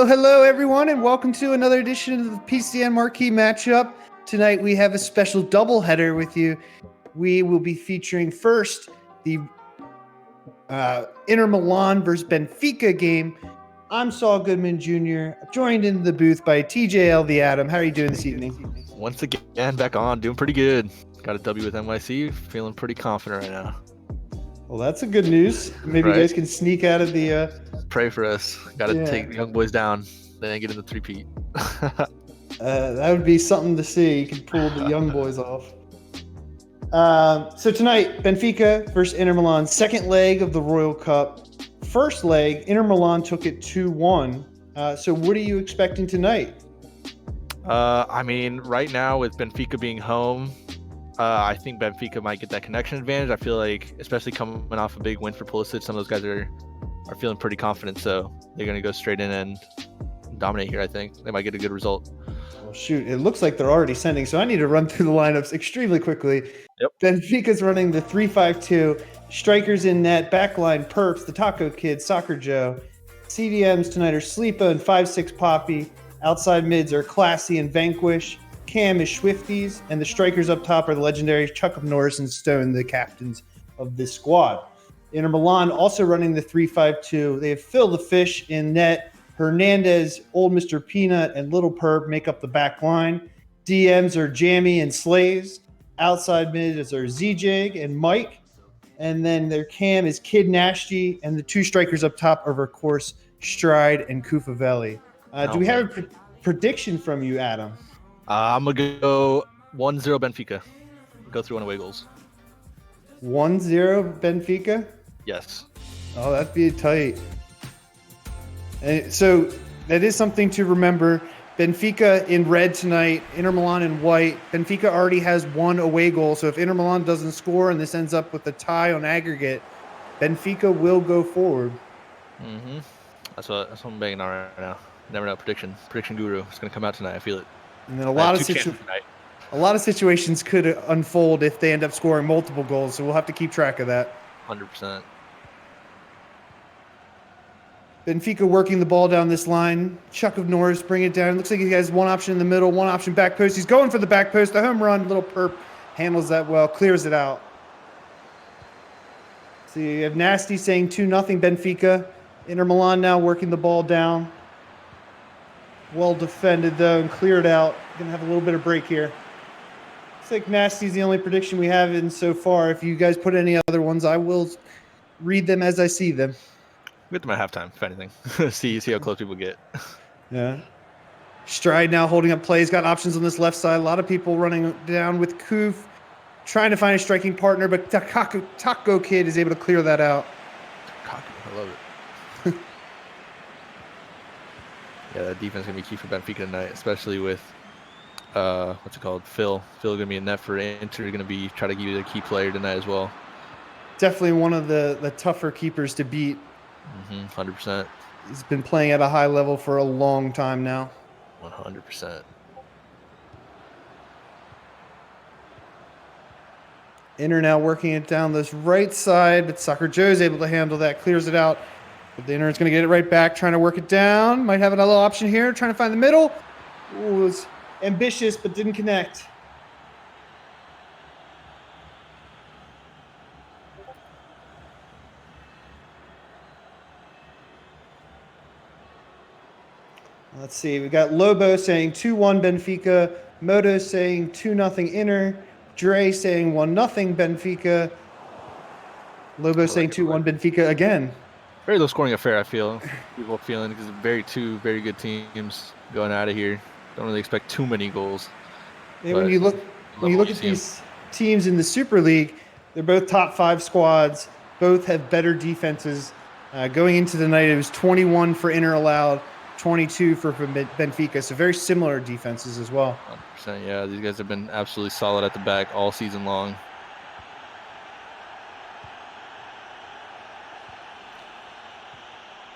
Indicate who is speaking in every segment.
Speaker 1: Hello, everyone, and welcome to another edition of the PCN Marquee matchup. Tonight we have a special doubleheader with you. We will be featuring first the Inter Milan versus Benfica game. I'm Saul Goodman Jr., joined in the booth by TJL the Atom. How are you doing this evening?
Speaker 2: Once again, back on, doing pretty good. Got a W with NYC, feeling pretty confident right now.
Speaker 1: Well, that's a good news. Maybe you guys can sneak out of the...
Speaker 2: Pray for us. Got to take the young boys down. Then get in the three-peat.
Speaker 1: That would be something to see. You can pull the young boys off. So tonight, Benfica versus Inter Milan, second leg of the Royal Cup. First leg, Inter Milan took it 2-1. So what are you expecting tonight?
Speaker 2: I mean, right now with Benfica being home, I think Benfica might get that connection advantage. I feel like, especially coming off a big win for Pulisic, some of those guys are feeling pretty confident, so they're going to go straight in and dominate here. I think they might get a good result.
Speaker 1: Well, shoot, it looks like they're already sending, so I need to run through the lineups extremely quickly.
Speaker 2: Yep.
Speaker 1: Benfica's running the 3-5-2, strikers in net, backline Perps, the Taco Kid, Soccer Joe. CDMs tonight are Sleepa and 5-6 Poppy. Outside mids are Classy and Vanquish. Cam is Swifties, and the strikers up top are the legendary Chuck Norris and Stone, the captains of this squad. Inter Milan also running the 3-5-2. They have Phil the Fish in net. Hernandez, Old Mr. Peanut, and Little Perp make up the back line. DMs are Jammy and Slays. Outside mids are ZJ and Mike. And then their cam is Kid Nasty, and the two strikers up top are, of course, Stride and Kufavelli. Do we have a prediction from you, Adam?
Speaker 2: I'm going to go 1-0 Benfica. Go through one away goals.
Speaker 1: 1-0 Benfica?
Speaker 2: Yes.
Speaker 1: Oh, that'd be tight. And so that is something to remember. Benfica in red tonight, Inter Milan in white. Benfica already has one away goal, so if Inter Milan doesn't score and this ends up with a tie on aggregate, Benfica will go forward.
Speaker 2: Mm-hmm. That's what I'm banging on right now. Never know. Prediction guru. It's going to come out tonight. I feel it.
Speaker 1: And then a lot of situations could unfold if they end up scoring multiple goals, so we'll have to keep track of that.
Speaker 2: 100%.
Speaker 1: Benfica working the ball down this line. Chuck of Norris bring it down. Looks like he has one option in the middle, one option back post. He's going for the back post. The home run, little perp, handles that well, clears it out. So you have Nasty saying 2-0 Benfica. Inter Milan now working the ball down. Well defended though and cleared out. Gonna have a little bit of break here. Looks like Nasty's the only prediction we have in so far. If you guys put any other ones, I will read them as I see them.
Speaker 2: We get them at halftime, if anything. see how close people get.
Speaker 1: Yeah. Stride now holding up plays. Got options on this left side. A lot of people running down with Kuf. Trying to find a striking partner, but Taco Kid is able to clear that out.
Speaker 2: I love it. Yeah, that defense is going to be key for Benfica tonight, especially with, what's it called, Phil. Phil going to be in net for Inter. Going to be try to give you the key player tonight as well.
Speaker 1: Definitely one of the tougher keepers to beat.
Speaker 2: 100%.
Speaker 1: He's been playing at a high level for a long time now.
Speaker 2: 100%.
Speaker 1: Inter now working it down this right side, but Soccer Joe's able to handle that, clears it out. But the Inter's going to get it right back, trying to work it down. Might have another option here, trying to find the middle. Ooh, it was ambitious, but didn't connect. Let's see. We got Lobo saying 2-1 Benfica. Moto saying 2-0 Inter. Dre saying 1-0 Benfica. Lobo saying 2-1 Benfica again.
Speaker 2: Very low scoring affair, I feel. People feeling because two very good teams going out of here. Don't really expect too many goals.
Speaker 1: And when you look at these teams in the Super League, they're both top 5 squads. Both have better defenses. Going into the night, it was 21 for Inter allowed, 22 for Benfica. So very similar defenses as well.
Speaker 2: 100%, yeah. These guys have been absolutely solid at the back all season long.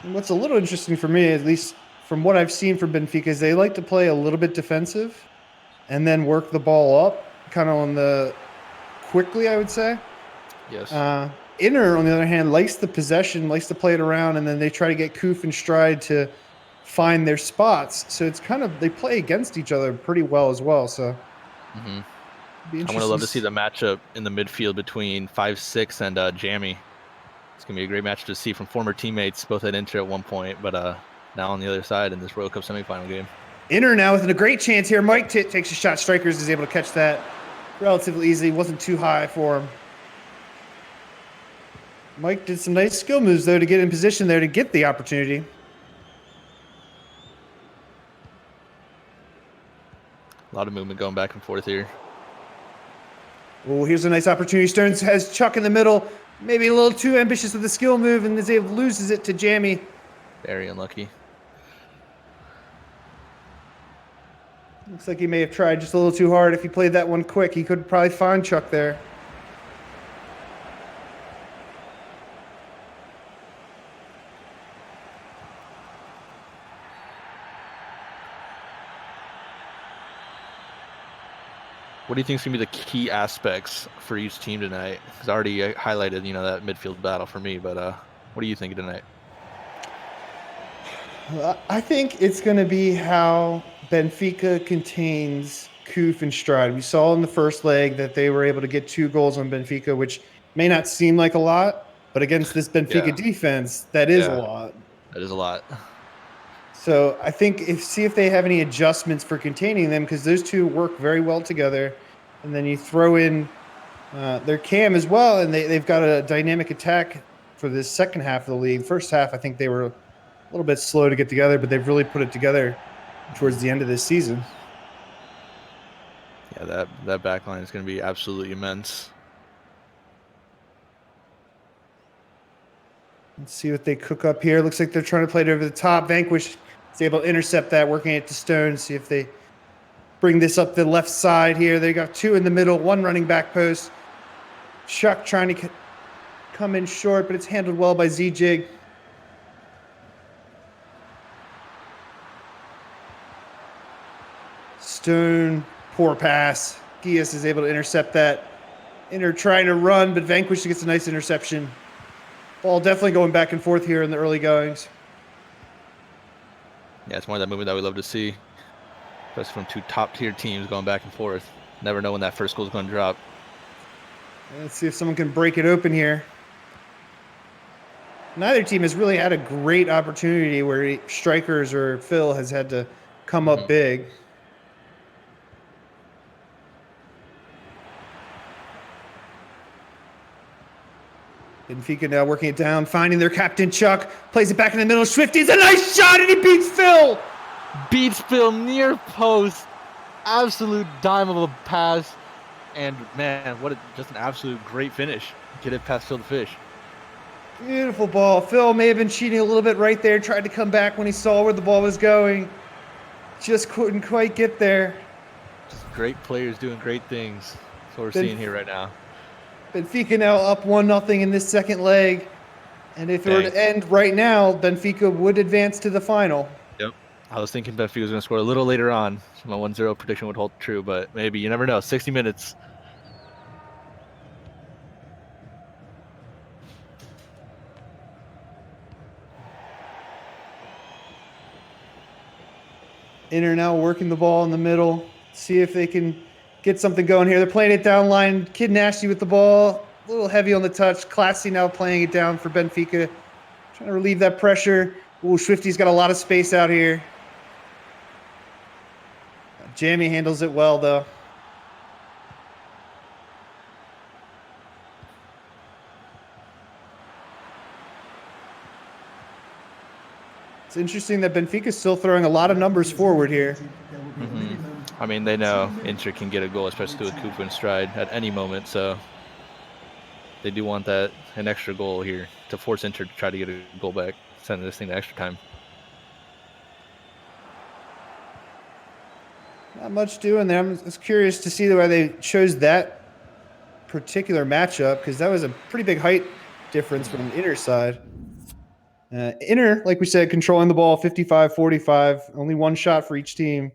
Speaker 1: And what's a little interesting for me, at least from what I've seen from Benfica, is they like to play a little bit defensive and then work the ball up, kind of on the quickly, I would say.
Speaker 2: Yes.
Speaker 1: Inter, on the other hand, likes the possession, likes to play it around, and then they try to get Kuf and Stride to find their spots. So it's kind of, they play against each other pretty well as well. So
Speaker 2: I'm going to love to see the matchup in the midfield between 5-6 and Jamie. It's going to be a great match to see from former teammates, both at Inter at one point, but now on the other side in this Royal Cup semifinal game.
Speaker 1: Inter now with a great chance here. Mike Titt takes a shot. Strikers is able to catch that relatively easily. Wasn't too high for him. Mike did some nice skill moves, though, to get in position there to get the opportunity.
Speaker 2: A lot of movement going back and forth here.
Speaker 1: Oh, here's a nice opportunity. Stearns has Chuck in the middle. Maybe a little too ambitious with the skill move, and loses it to Jamie.
Speaker 2: Very unlucky.
Speaker 1: Looks like he may have tried just a little too hard. If he played that one quick, he could probably find Chuck there.
Speaker 2: What do you think is going to be the key aspects for each team tonight? Because I already highlighted, that midfield battle for me, but what are you thinking tonight?
Speaker 1: I think it's going to be how Benfica contains Kuf and Stride. We saw in the first leg that they were able to get 2 goals on Benfica, which may not seem like a lot, but against this Benfica defense, that is a lot.
Speaker 2: That is a lot.
Speaker 1: So I think see if they have any adjustments for containing them, because those two work very well together. And then you throw in their cam as well, and they've got a dynamic attack for this second half of the league. First half, I think they were a little bit slow to get together, but they've really put it together towards the end of this season.
Speaker 2: Yeah, that back line is going to be absolutely immense.
Speaker 1: Let's see what they cook up here. Looks like they're trying to play it over the top. Vanquish is able to intercept that, working it to Stone. See if they bring this up the left side here. They got 2 in the middle, 1 running back post. Chuck trying to come in short, but it's handled well by Z-Jig. Stone, poor pass. Gias is able to intercept that. Inter trying to run, but Vanquish gets a nice interception. Ball definitely going back and forth here in the early goings.
Speaker 2: Yeah, it's more of that movement that we love to see, especially from two top-tier teams going back and forth. Never know when that first goal is going to drop.
Speaker 1: Let's see if someone can break it open here. Neither team has really had a great opportunity where strikers or Phil has had to come up big. Benfica now working it down, finding their captain Chuck, plays it back in the middle. Swifty's a nice shot, and he beats Phil.
Speaker 2: Beats Phil near post. Absolute dime of a pass. And man, just an absolute great finish. Get it past Phil the Fish.
Speaker 1: Beautiful ball. Phil may have been cheating a little bit right there, tried to come back when he saw where the ball was going. Just couldn't quite get there.
Speaker 2: Just great players doing great things. That's what we're seeing here right now.
Speaker 1: Benfica now up 1-0 in this second leg. And if it were to end right now, Benfica would advance to the final.
Speaker 2: Yep. I was thinking Benfica was going to score a little later on. So my 1-0 prediction would hold true, but maybe. You never know. 60 minutes.
Speaker 1: Inter now working the ball in the middle. See if they can get something going here. They're playing it down line. Kid Nasty with the ball. A little heavy on the touch. Classy now playing it down for Benfica. Trying to relieve that pressure. Ooh, Swifty's got a lot of space out here. Jamie handles it well, though. It's interesting that Benfica's still throwing a lot of numbers forward here.
Speaker 2: I mean, they know Inter can get a goal, especially with Cooper and Stride at any moment, so they do want an extra goal here to force Inter to try to get a goal back, sending this thing to extra time.
Speaker 1: Not much doing there. I'm just curious to see why they chose that particular matchup, because that was a pretty big height difference from the Inter side. Inter, like we said, controlling the ball 55-45, only one shot for each team.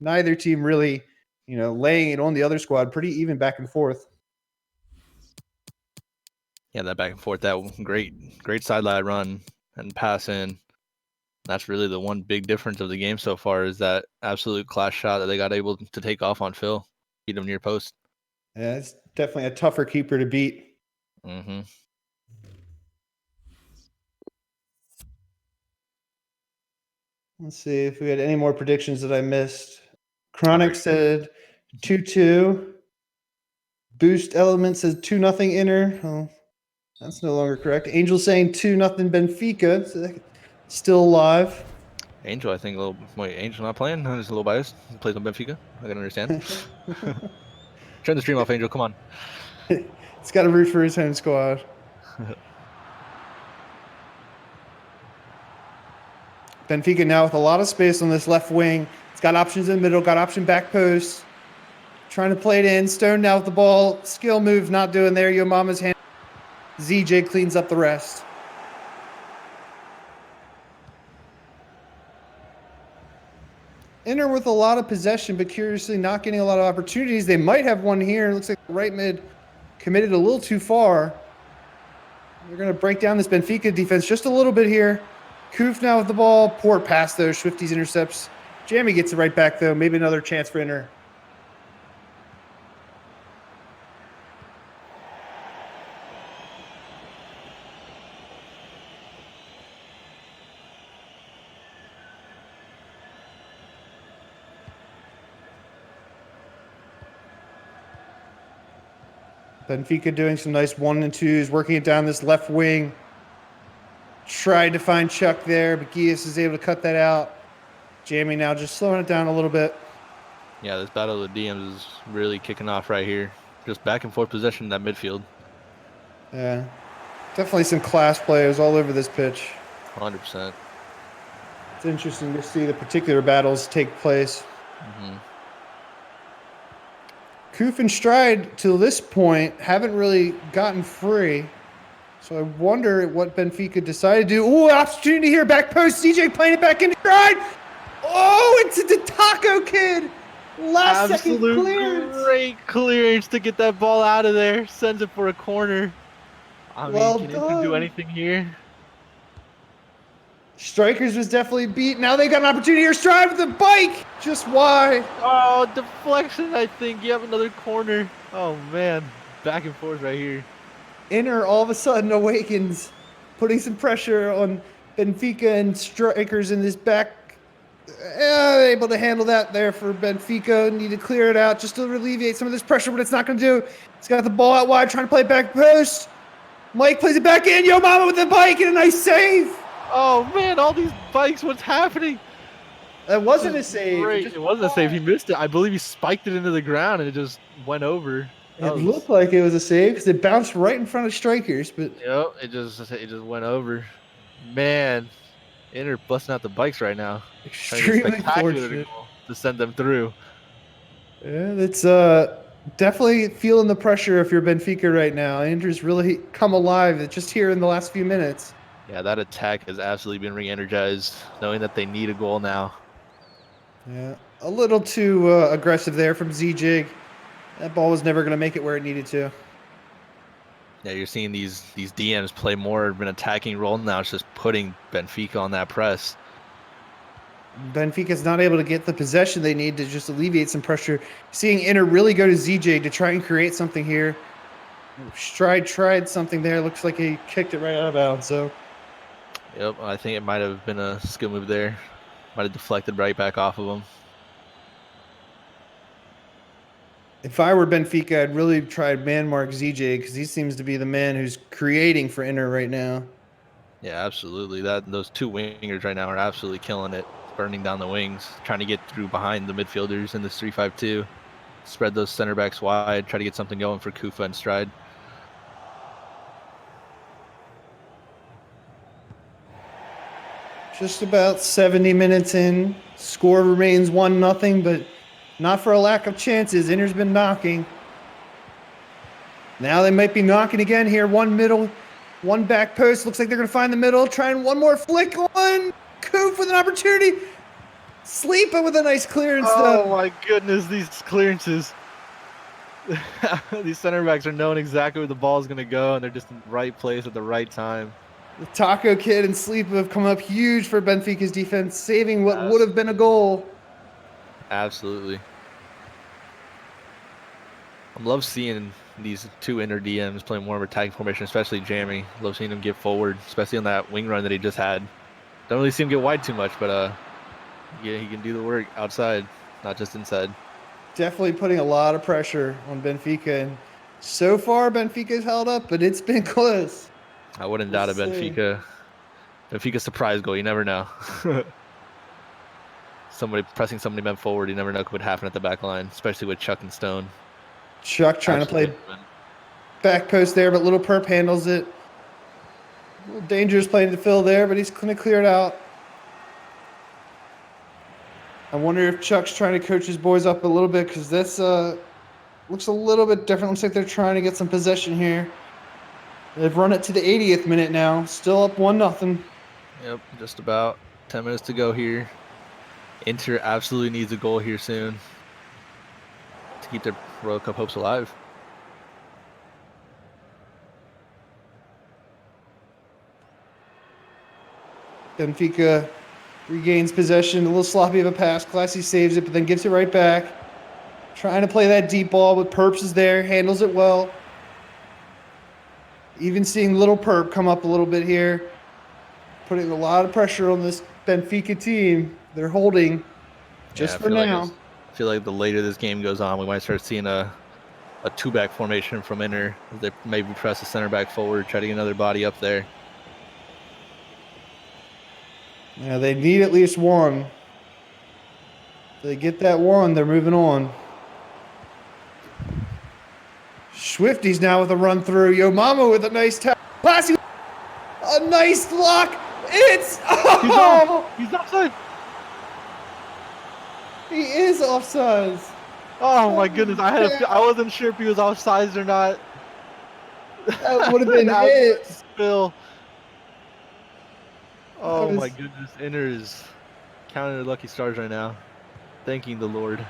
Speaker 1: Neither team really, laying it on the other squad, pretty even back and forth.
Speaker 2: Yeah, that back and forth, that great sideline run and pass in. That's really the one big difference of the game so far, is that absolute class shot that they got able to take off on Phil, beat him near post.
Speaker 1: Yeah, it's definitely a tougher keeper to beat.
Speaker 2: Mm-hmm.
Speaker 1: Let's see if we had any more predictions that I missed. Chronic said 2-2. Boost Element says 2-0 Inter. Oh, that's no longer correct. Angel saying 2-0 Benfica. So still alive.
Speaker 2: Angel, I think Angel not playing? He's a little biased. He plays on Benfica. I can understand. Turn the stream off, Angel. Come on.
Speaker 1: He's got to root for his home squad. Benfica now with a lot of space on this left wing. It's got options in the middle, got option back post. Trying to play it in. Stone now with the ball. Skill move not doing there. Yo Mama's hand. ZJ cleans up the rest. Inter with a lot of possession, but curiously not getting a lot of opportunities. They might have one here. Looks like the right mid committed a little too far. They're going to break down this Benfica defense just a little bit here. Koof now with the ball. Poor pass, though. Swifties intercepts. Jamie gets it right back, though. Maybe another chance for Inter. Benfica doing some nice 1-2s, working it down this left wing. Tried to find Chuck there, but Gias is able to cut that out. Jamie now just slowing it down a little bit.
Speaker 2: Yeah, this battle of the DMs is really kicking off right here. Just back and forth possession in that midfield.
Speaker 1: Yeah, definitely some class players all over this pitch.
Speaker 2: 100%.
Speaker 1: It's interesting to see the particular battles take place.
Speaker 2: Mm-hmm.
Speaker 1: Koof and Stride, to this point, haven't really gotten free. So I wonder what Benfica decided to do. Ooh, opportunity here, back post. CJ playing it back into Stride. Oh, it's the Taco Kid. Last second clearance.
Speaker 2: Great clearance to get that ball out of there. Sends it for a corner. I mean, can Inter do anything here?
Speaker 1: Strikers was definitely beat. Now they got an opportunity here. Stride with the bike. Just why?
Speaker 2: Oh, deflection, I think. You have another corner. Oh, man. Back and forth right here.
Speaker 1: Inter all of a sudden awakens, putting some pressure on Benfica and strikers in this back. Able to handle that there for Benfica. Need to clear it out just to alleviate some of this pressure, but it's not going to do. He's got the ball out wide, trying to play back post. Mike plays it back in. Yo Mama with the bike and a nice save.
Speaker 2: Oh, man, all these bikes. What's happening?
Speaker 1: That wasn't a save.
Speaker 2: Great. It wasn't a save. He missed it. I believe he spiked it into the ground and it just went over.
Speaker 1: It looked like it was a save because it bounced right in front of strikers, but
Speaker 2: yep, it just went over. Man, Inter busting out the bikes right now.
Speaker 1: Extremely fortunate
Speaker 2: to send them through.
Speaker 1: Yeah, that's definitely feeling the pressure if you're Benfica right now. Inter's really come alive just here in the last few minutes.
Speaker 2: Yeah, that attack has absolutely been re-energized, knowing that they need a goal now.
Speaker 1: Yeah, a little too aggressive there from Z-Jig. That ball was never going to make it where it needed to.
Speaker 2: Yeah, you're seeing these DMs play more of an attacking role now. It's just putting Benfica on that press.
Speaker 1: Benfica's not able to get the possession they need to just alleviate some pressure. Seeing Inter really go to ZJ to try and create something here. Stride tried something there. Looks like he kicked it right out of bounds. So,
Speaker 2: yep, I think it might have been a skill move there. Might have deflected right back off of him.
Speaker 1: if I were Benfica, I'd really try man mark ZJ because he seems to be the man who's creating for Inter right now.
Speaker 2: Yeah, absolutely. Those two wingers right now are absolutely killing it, burning down the wings, trying to get through behind the midfielders in this 3-5-2. Spread those center backs wide, try to get something going for Kufa and Stride.
Speaker 1: Just about 70 minutes in. Score remains 1-0, but not for a lack of chances. Inter's been knocking. Now they might be knocking again here. One middle, one back post. Looks like they're going to find the middle. Trying one more flick on. Koof with an opportunity. Sleeper with a nice clearance.
Speaker 2: Oh my goodness, these clearances. These center backs are knowing exactly where the ball is going to go, and they're just in the right place at the right time.
Speaker 1: The Taco Kid and Sleeper have come up huge for Benfica's defense, saving what would have been a goal.
Speaker 2: Absolutely. I love seeing these two Inter DMs playing more of a attacking formation, especially Jeremy. Love seeing him get forward, especially on that wing run that he just had. Don't really see him get wide too much, but yeah, he can do the work outside, not just inside.
Speaker 1: Definitely putting a lot of pressure on Benfica. And so far, Benfica's held up, but it's been close.
Speaker 2: I wouldn't doubt a Benfica surprise goal. You never know. Somebody pressing somebody bent forward. You never know what would happen at the back line, especially with Chuck and Stone.
Speaker 1: Chuck trying to play back post there, but Little Perp handles it. A little dangerous playing to Phil there, but he's going to clear it out. I wonder if Chuck's trying to coach his boys up a little bit because this looks a little bit different. Looks like they're trying to get some possession here. They've run it to the 80th minute now. Still up 1-0.
Speaker 2: Yep, just about 10 minutes to go here. Inter absolutely needs a goal here soon to keep their Royal Cup hopes alive.
Speaker 1: Benfica regains possession. A little sloppy of a pass. Classy saves it, but then gives it right back. Trying to play that deep ball, but Perps is there. Handles it well. Even seeing Little Perp come up a little bit here. Putting a lot of pressure on this Benfica team. They're holding just for now.
Speaker 2: I feel like the later this game goes on, we might start seeing a two-back formation from Inter. They maybe press the center back forward, try to get another body up there.
Speaker 1: Yeah, they need at least one. If they get that one, they're moving on. Swifties now with a run through. Yo Mama with a nice tap. Classy. A nice block. It's
Speaker 2: He's offside.
Speaker 1: He is offside.
Speaker 2: Oh my goodness! I wasn't sure if he was offsides or not.
Speaker 1: That would have been it.
Speaker 2: Spill. Oh my goodness! Inter is counting their lucky stars right now, thanking the Lord.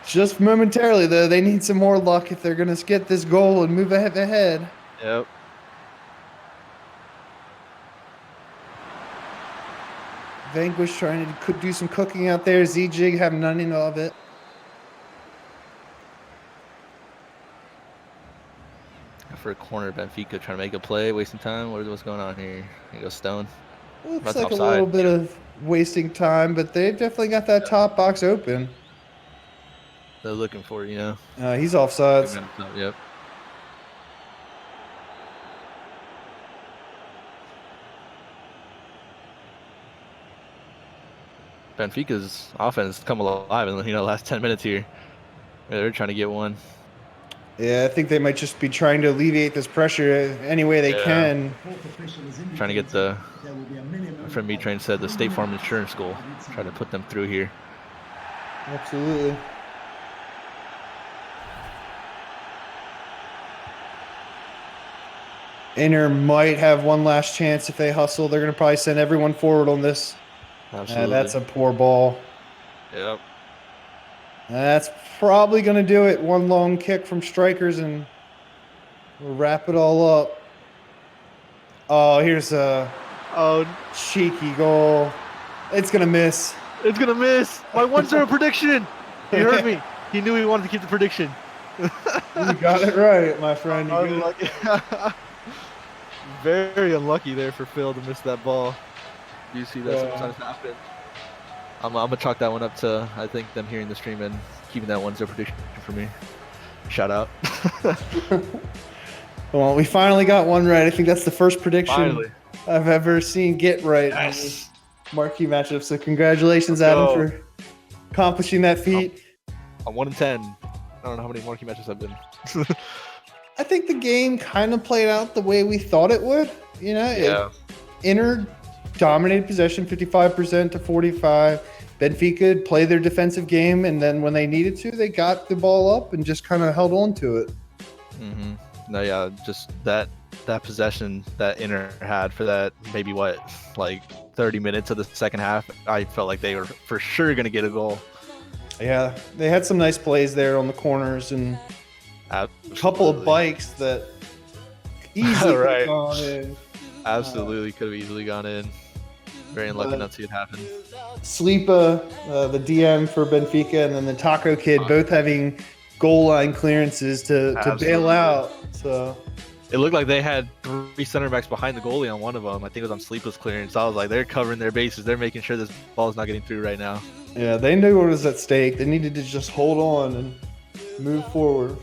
Speaker 1: Just momentarily, though, they need some more luck if they're going to get this goal and move ahead.
Speaker 2: Yep.
Speaker 1: Vanquish trying to do some cooking out there. Z-Jig having none of it.
Speaker 2: For a corner, Benfica trying to make a play, wasting time. What's going on here? Here you go, Stone.
Speaker 1: Looks
Speaker 2: That's
Speaker 1: like
Speaker 2: offside.
Speaker 1: a little bit of wasting time, but they definitely got that top box open.
Speaker 2: They're looking for it, you know.
Speaker 1: He's offsides.
Speaker 2: Yep. Benfica's offense come alive in the last 10 minutes here. They're trying to get one.
Speaker 1: Yeah, I think they might just be trying to alleviate this pressure any way they can.
Speaker 2: Trying to get the, my friend B-Train said, the State Farm Insurance School. Try to put them through here.
Speaker 1: Absolutely. Inter might have one last chance if they hustle. They're going to probably send everyone forward on this.
Speaker 2: Absolutely.
Speaker 1: That's a poor ball.
Speaker 2: Yep.
Speaker 1: That's probably going to do it. One long kick from strikers, and we'll wrap it all up. Oh, here's a cheeky goal. It's going to miss.
Speaker 2: It's going to miss. My 1-0 prediction. He heard me. He knew he wanted to keep the prediction.
Speaker 1: You got it right, my friend.
Speaker 2: Very unlucky there for Phil to miss that ball. You see that sometimes happen. I'm gonna chalk that one up to, I think, them hearing the stream and keeping that 1-0 prediction for me. Shout out.
Speaker 1: Well, we finally got one right. I think that's the first prediction I've ever seen get right in this marquee matchup. So congratulations, Adam, for accomplishing that feat.
Speaker 2: I'm 1 in 10. I don't know how many marquee matches I've been.
Speaker 1: I think the game kind of played out the way we thought it would. Inter dominated possession 55% to 45%. Benfica played their defensive game, and then when they needed to, they got the ball up and just kind of held on to it.
Speaker 2: Mm-hmm. No, yeah, just that possession that Inter had for that maybe 30 minutes of the second half, I felt like they were for sure going to get a goal.
Speaker 1: Yeah, they had some nice plays there on the corners and a couple of bikes that easily could have gone in.
Speaker 2: Absolutely could have easily gone in. Very unlucky not to see it happen.
Speaker 1: Sleepa, the DM for Benfica, and then the Taco Kid both having goal line clearances to bail out. So
Speaker 2: it looked like they had 3 center backs behind the goalie on one of them. I think it was on Sleepa's clearance. I was like, they're covering their bases. They're making sure this ball is not getting through right now.
Speaker 1: Yeah, they knew what was at stake. They needed to just hold on and move forward.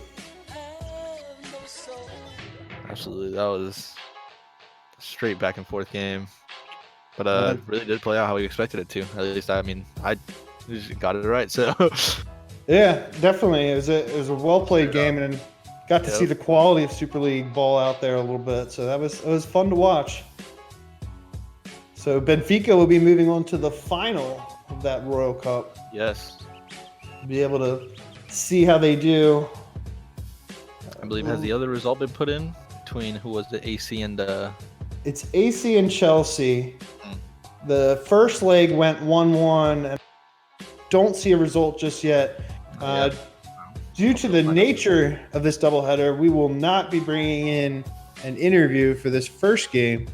Speaker 2: Absolutely. That was a straight back and forth game. But really did play out how we expected it to. At least, I just got it right. So
Speaker 1: yeah, definitely. It was a well played game, and got to see the quality of Super League ball out there a little bit. So it was fun to watch. So Benfica will be moving on to the final of that Royal Cup.
Speaker 2: Yes.
Speaker 1: Be able to see how they do.
Speaker 2: I believe has the other result been put in between who was the AC and
Speaker 1: It's AC and Chelsea. The first leg went 1-1. And don't see a result just yet. Due to the nature of this doubleheader, we will not be bringing in an interview for this first game.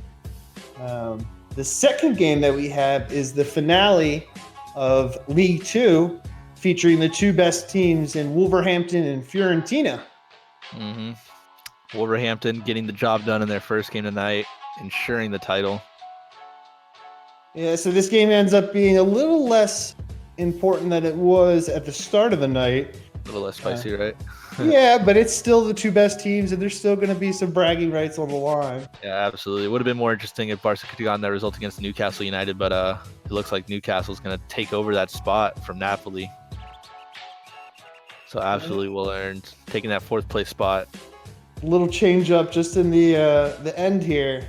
Speaker 1: The second game that we have is the finale of League Two, featuring the 2 best teams in Wolverhampton and Fiorentina.
Speaker 2: Mm-hmm. Wolverhampton getting the job done in their first game tonight, ensuring the title.
Speaker 1: Yeah, so this game ends up being a little less important than it was at the start of the night.
Speaker 2: A little less spicy, right?
Speaker 1: Yeah, but it's still the 2 best teams, and there's still going to be some bragging rights on the line.
Speaker 2: Yeah, absolutely. It would have been more interesting if Barca could have gotten that result against Newcastle United, but it looks like Newcastle's going to take over that spot from Napoli. So absolutely well earned, taking that 4th place spot.
Speaker 1: A little change up just in the end here.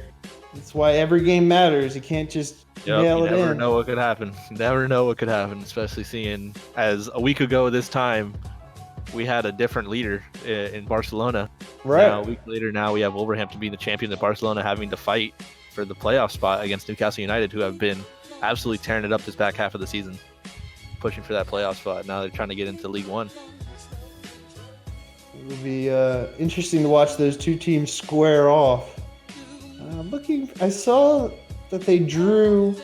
Speaker 1: That's why every game matters. You can't just nail it in.
Speaker 2: You never know what could happen. You never know what could happen, especially seeing as a week ago this time, we had a different leader in Barcelona.
Speaker 1: Right.
Speaker 2: Now, a week later, now we have Wolverhampton being the champion of Barcelona, having to fight for the playoff spot against Newcastle United, who have been absolutely tearing it up this back half of the season, pushing for that playoff spot. Now they're trying to get into League One.
Speaker 1: It will be interesting to watch those 2 teams square off. I saw that they drew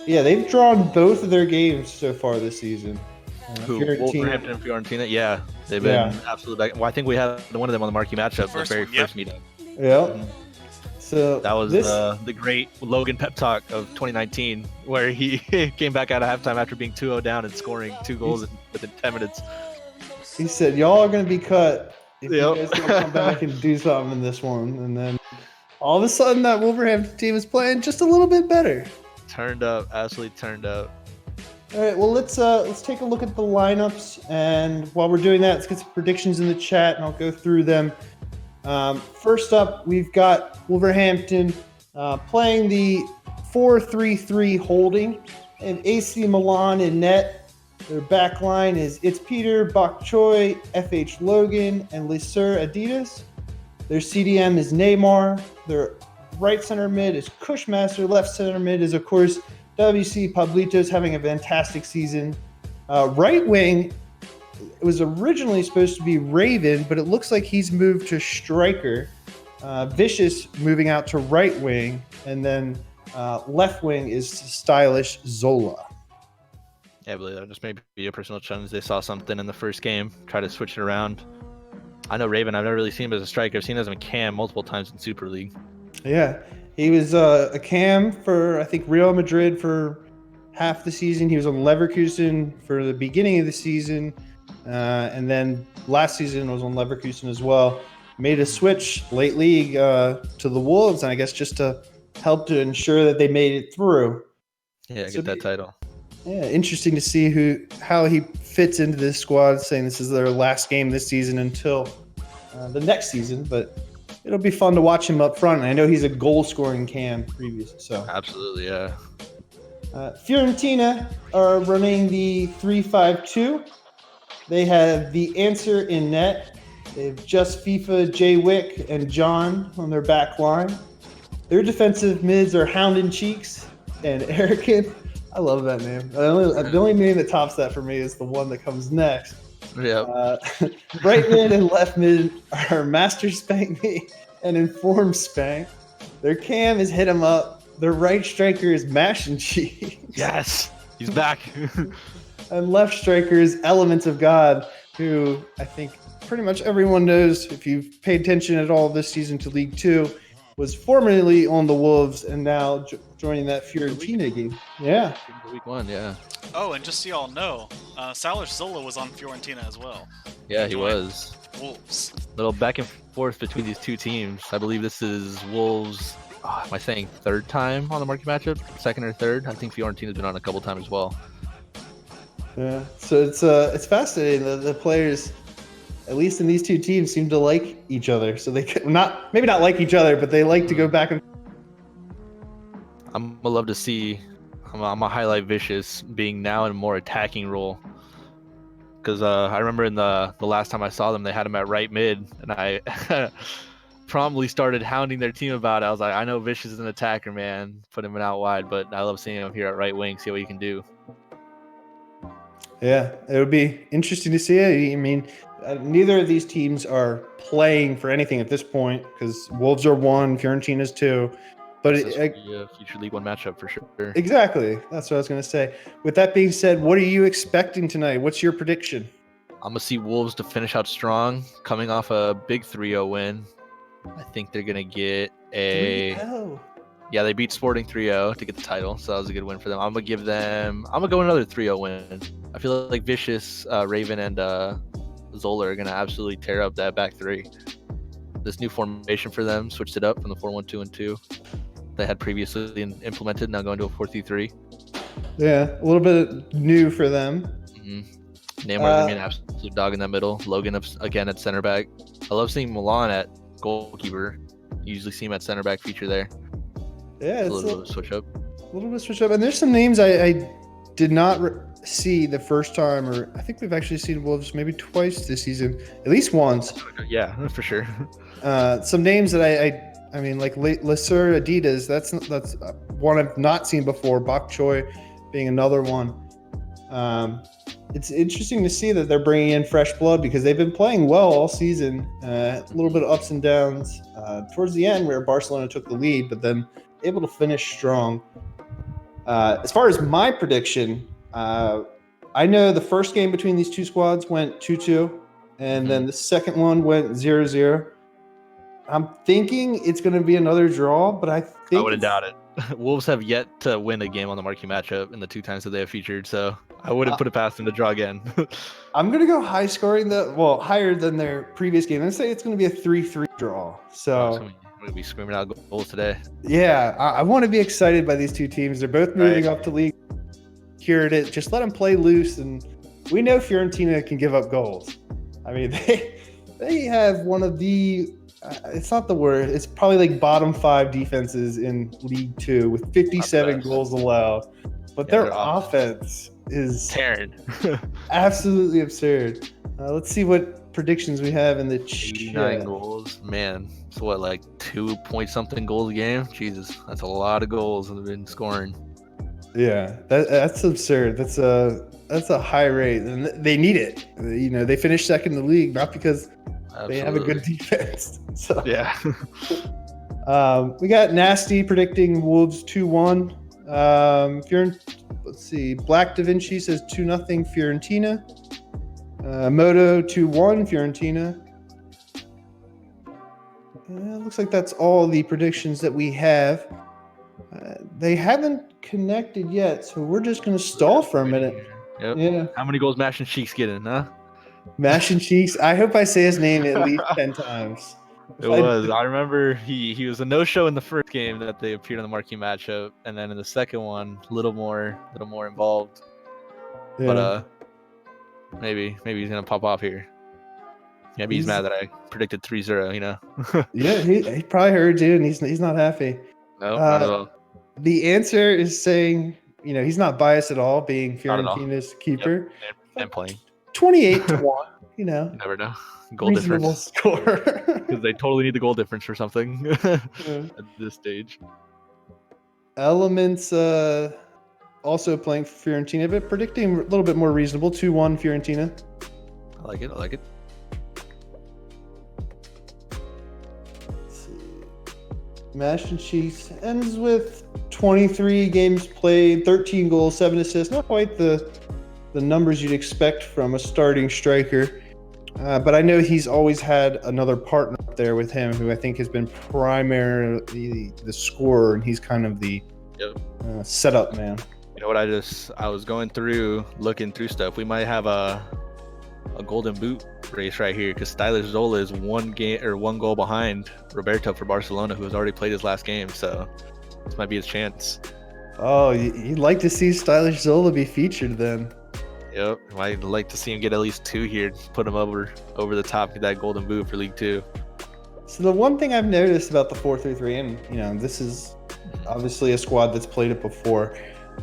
Speaker 1: Yeah, they've drawn both of their games so far this season.
Speaker 2: Wolverhampton and Fiorentina? Yeah, they've been absolutely back. Well, I think we had one of them on the marquee matchup, the very first meetup.
Speaker 1: Yeah. So
Speaker 2: that was the great Logan pep talk of 2019, where he came back out of halftime after being 2-0 down and scoring 2 goals within 10 minutes.
Speaker 1: He said, "Y'all are going to be cut if you guys don't come back and do something in this one." And then all of a sudden, that Wolverhampton team is playing just a little bit better.
Speaker 2: Turned up, absolutely turned up.
Speaker 1: All right, well, let's take a look at the lineups, and while we're doing that, let's get some predictions in the chat, and I'll go through them. First up, we've got Wolverhampton playing the 4-3-3 holding, and AC Milan in net. Their back line is It's Peter, Bok Choy, FH Logan, and Lesur Adidas. Their CDM is Neymar. Their right center mid is Cushmaster. Left center mid is, of course, WC Pablitos, having a fantastic season. Right wing, it was originally supposed to be Raven, but it looks like he's moved to striker. Vicious moving out to right wing, and then left wing is stylish Zola.
Speaker 2: Yeah, I believe that just maybe a personal challenge. They saw something in the first game, try to switch it around. I know Raven, I've never really seen him as a striker. I've seen him as a cam multiple times in Super League.
Speaker 1: Yeah, he was a cam for, I think, Real Madrid for half the season. He was on Leverkusen for the beginning of the season. And then last season was on Leverkusen as well. Made a switch late league to the Wolves, and I guess just to help to ensure that they made it through.
Speaker 2: Yeah, get that title.
Speaker 1: Yeah, interesting to see how he fits into this squad, saying this is their last game this season until the next season. But it'll be fun to watch him up front. And I know he's a goal-scoring cam previously. So
Speaker 2: absolutely, yeah.
Speaker 1: Fiorentina are running the 3-5-2. They have the answer in net. They have Just FIFA, Jay Wick, and John on their back line. Their defensive mids are Houndin' Cheeks and Erican. I love that name. The only name that tops that for me is the one that comes next.
Speaker 2: Yeah.
Speaker 1: Right mid and left mid are Master Spank Me and Informed Spank. Their cam is Hit 'em Up. Their right striker is Mash and Cheese.
Speaker 2: Yes, he's back.
Speaker 1: And left striker is Elements of God, who I think pretty much everyone knows, if you've paid attention at all this season to League 2, was formerly on the Wolves and now joining that Fiorentina game. Yeah.
Speaker 2: Week 1, yeah.
Speaker 3: Oh, and just so y'all know, Salar Zola was on Fiorentina as well.
Speaker 2: Yeah, he was.
Speaker 3: Wolves.
Speaker 2: Little back and forth between these two teams. I believe this is Wolves, am I saying third time on the marquee matchup? Second or third? I think Fiorentina's been on a couple times as well.
Speaker 1: Yeah, so it's fascinating. The players, at least in these two teams, seem to like each other. So they maybe not like each other, but they like to go back and.
Speaker 2: I'm gonna love to see. I'm gonna highlight Vicious being now in a more attacking role. Because I remember in the last time I saw them, they had him at right mid, and I promptly started hounding their team about it. I was like, I know Vicious is an attacker, man. Put him out wide, but I love seeing him here at right wing. See what he can do.
Speaker 1: Yeah, it would be interesting to see it. I mean, neither of these teams are playing for anything at this point because Wolves are 1, Fiorentina's 2. But
Speaker 2: this will be a future League 1 matchup for sure.
Speaker 1: Exactly. That's what I was going to say. With that being said, what are you expecting tonight? What's your prediction?
Speaker 2: I'm going to see Wolves to finish out strong, coming off a big 3-0 win. I think they're going to get a...
Speaker 1: 3-0.
Speaker 2: Yeah, they beat Sporting 3-0 to get the title, so that was a good win for them. I'm going to go another 3-0 win. I feel like Vicious, Raven, and Zola are going to absolutely tear up that back three. This new formation for them switched it up from the 4-1-2-1-2 they had previously implemented, now going to a 4-3-3.
Speaker 1: Yeah, a little bit new for them.
Speaker 2: Mm-hmm. Neymar's going to be an absolute dog in that middle. Logan, again, at center back. I love seeing Milan at goalkeeper. You usually see him at center back feature there.
Speaker 1: Yeah, it's
Speaker 2: a little bit of switch up.
Speaker 1: A little bit of switch up. And there's some names I did not see the first time, or I think we've actually seen Wolves maybe twice this season, at least once.
Speaker 2: Yeah, for sure.
Speaker 1: Some names that I mean, like Lesur Adidas, that's one I've not seen before. Bok Choy being another one. It's interesting to see that they're bringing in fresh blood because they've been playing well all season. A little bit of ups and downs towards the end where Barcelona took the lead, but then able to finish strong. As far as my prediction, I know the first game between these two squads went 2-2, and then the second one went 0-0. I'm thinking it's going to be another draw, but I think
Speaker 2: I wouldn't doubt it. Wolves have yet to win a game on the Marquee matchup in the 2 times that they have featured, so I wouldn't put it past them to draw again.
Speaker 1: I'm going to go high scoring, higher than their previous game. I'd say it's going to be a 3-3 draw. So
Speaker 2: I'm going to be screaming out goals today.
Speaker 1: Yeah, I want to be excited by these two teams. They're both moving up to league. Cured it. Just let them play loose, and we know Fiorentina can give up goals. I mean, they have one of the it's not the word. It's probably like bottom 5 defenses in League 2 with 57 goals allowed. But their offense is
Speaker 2: tearing.
Speaker 1: Absolutely absurd. Let's see what predictions we have in the
Speaker 2: 89 goals. Man, so what, like 2-point-something goals a game? Jesus, that's a lot of goals that have been scoring.
Speaker 1: Yeah, that's absurd. That's a high rate, and they need it. You know, they finished second in the league not because they have a good defense. So
Speaker 2: yeah.
Speaker 1: We got Nasty predicting Wolves 2-1. Let's see. Black Da Vinci says 2-0 Fiorentina. Moto 2-1 Fiorentina. Looks like that's all the predictions that we have. They haven't connected yet, so we're just going to stall for a minute.
Speaker 2: Yep.
Speaker 1: Yeah.
Speaker 2: How many goals Mash and Cheeks getting, huh?
Speaker 1: Mash and Cheeks. I hope I say his name at least 10 times.
Speaker 2: It was. I remember he was a no-show in the first game that they appeared on the Marquee matchup, and then in the second one, a little more involved. Yeah. But maybe he's gonna pop off here. Maybe he's mad that I predicted 3-0. You know.
Speaker 1: Yeah, he probably heard you, and he's not happy.
Speaker 2: No, not at all.
Speaker 1: The answer is saying, you know, he's not biased at all, being Fiorentina's keeper.
Speaker 2: Yep. And playing
Speaker 1: 28-1. You know,
Speaker 2: you never know. Goal difference.
Speaker 1: Score.
Speaker 2: Because they totally need the goal difference for something at this stage.
Speaker 1: Elements also playing for Fiorentina, but predicting a little bit more reasonable. 2-1 Fiorentina.
Speaker 2: I like it.
Speaker 1: Let's see. Mash and Cheeks ends with 23 games played, 13 goals, 7 assists. Not quite the numbers you'd expect from a starting striker. But I know he's always had another partner up there with him who I think has been primarily the scorer, and he's kind of the setup man.
Speaker 2: You know what? I was going through, looking through stuff. We might have a golden boot race right here because Stylish Zola is one goal behind Roberto for Barcelona, who has already played his last game. So this might be his chance.
Speaker 1: Oh, you'd like to see Stylish Zola be featured then.
Speaker 2: Yep, I'd like to see him get at least 2 here, put him over the top, get that golden boot for League 2.
Speaker 1: So the one thing I've noticed about the 4-3-3, and you know, this is obviously a squad that's played it before.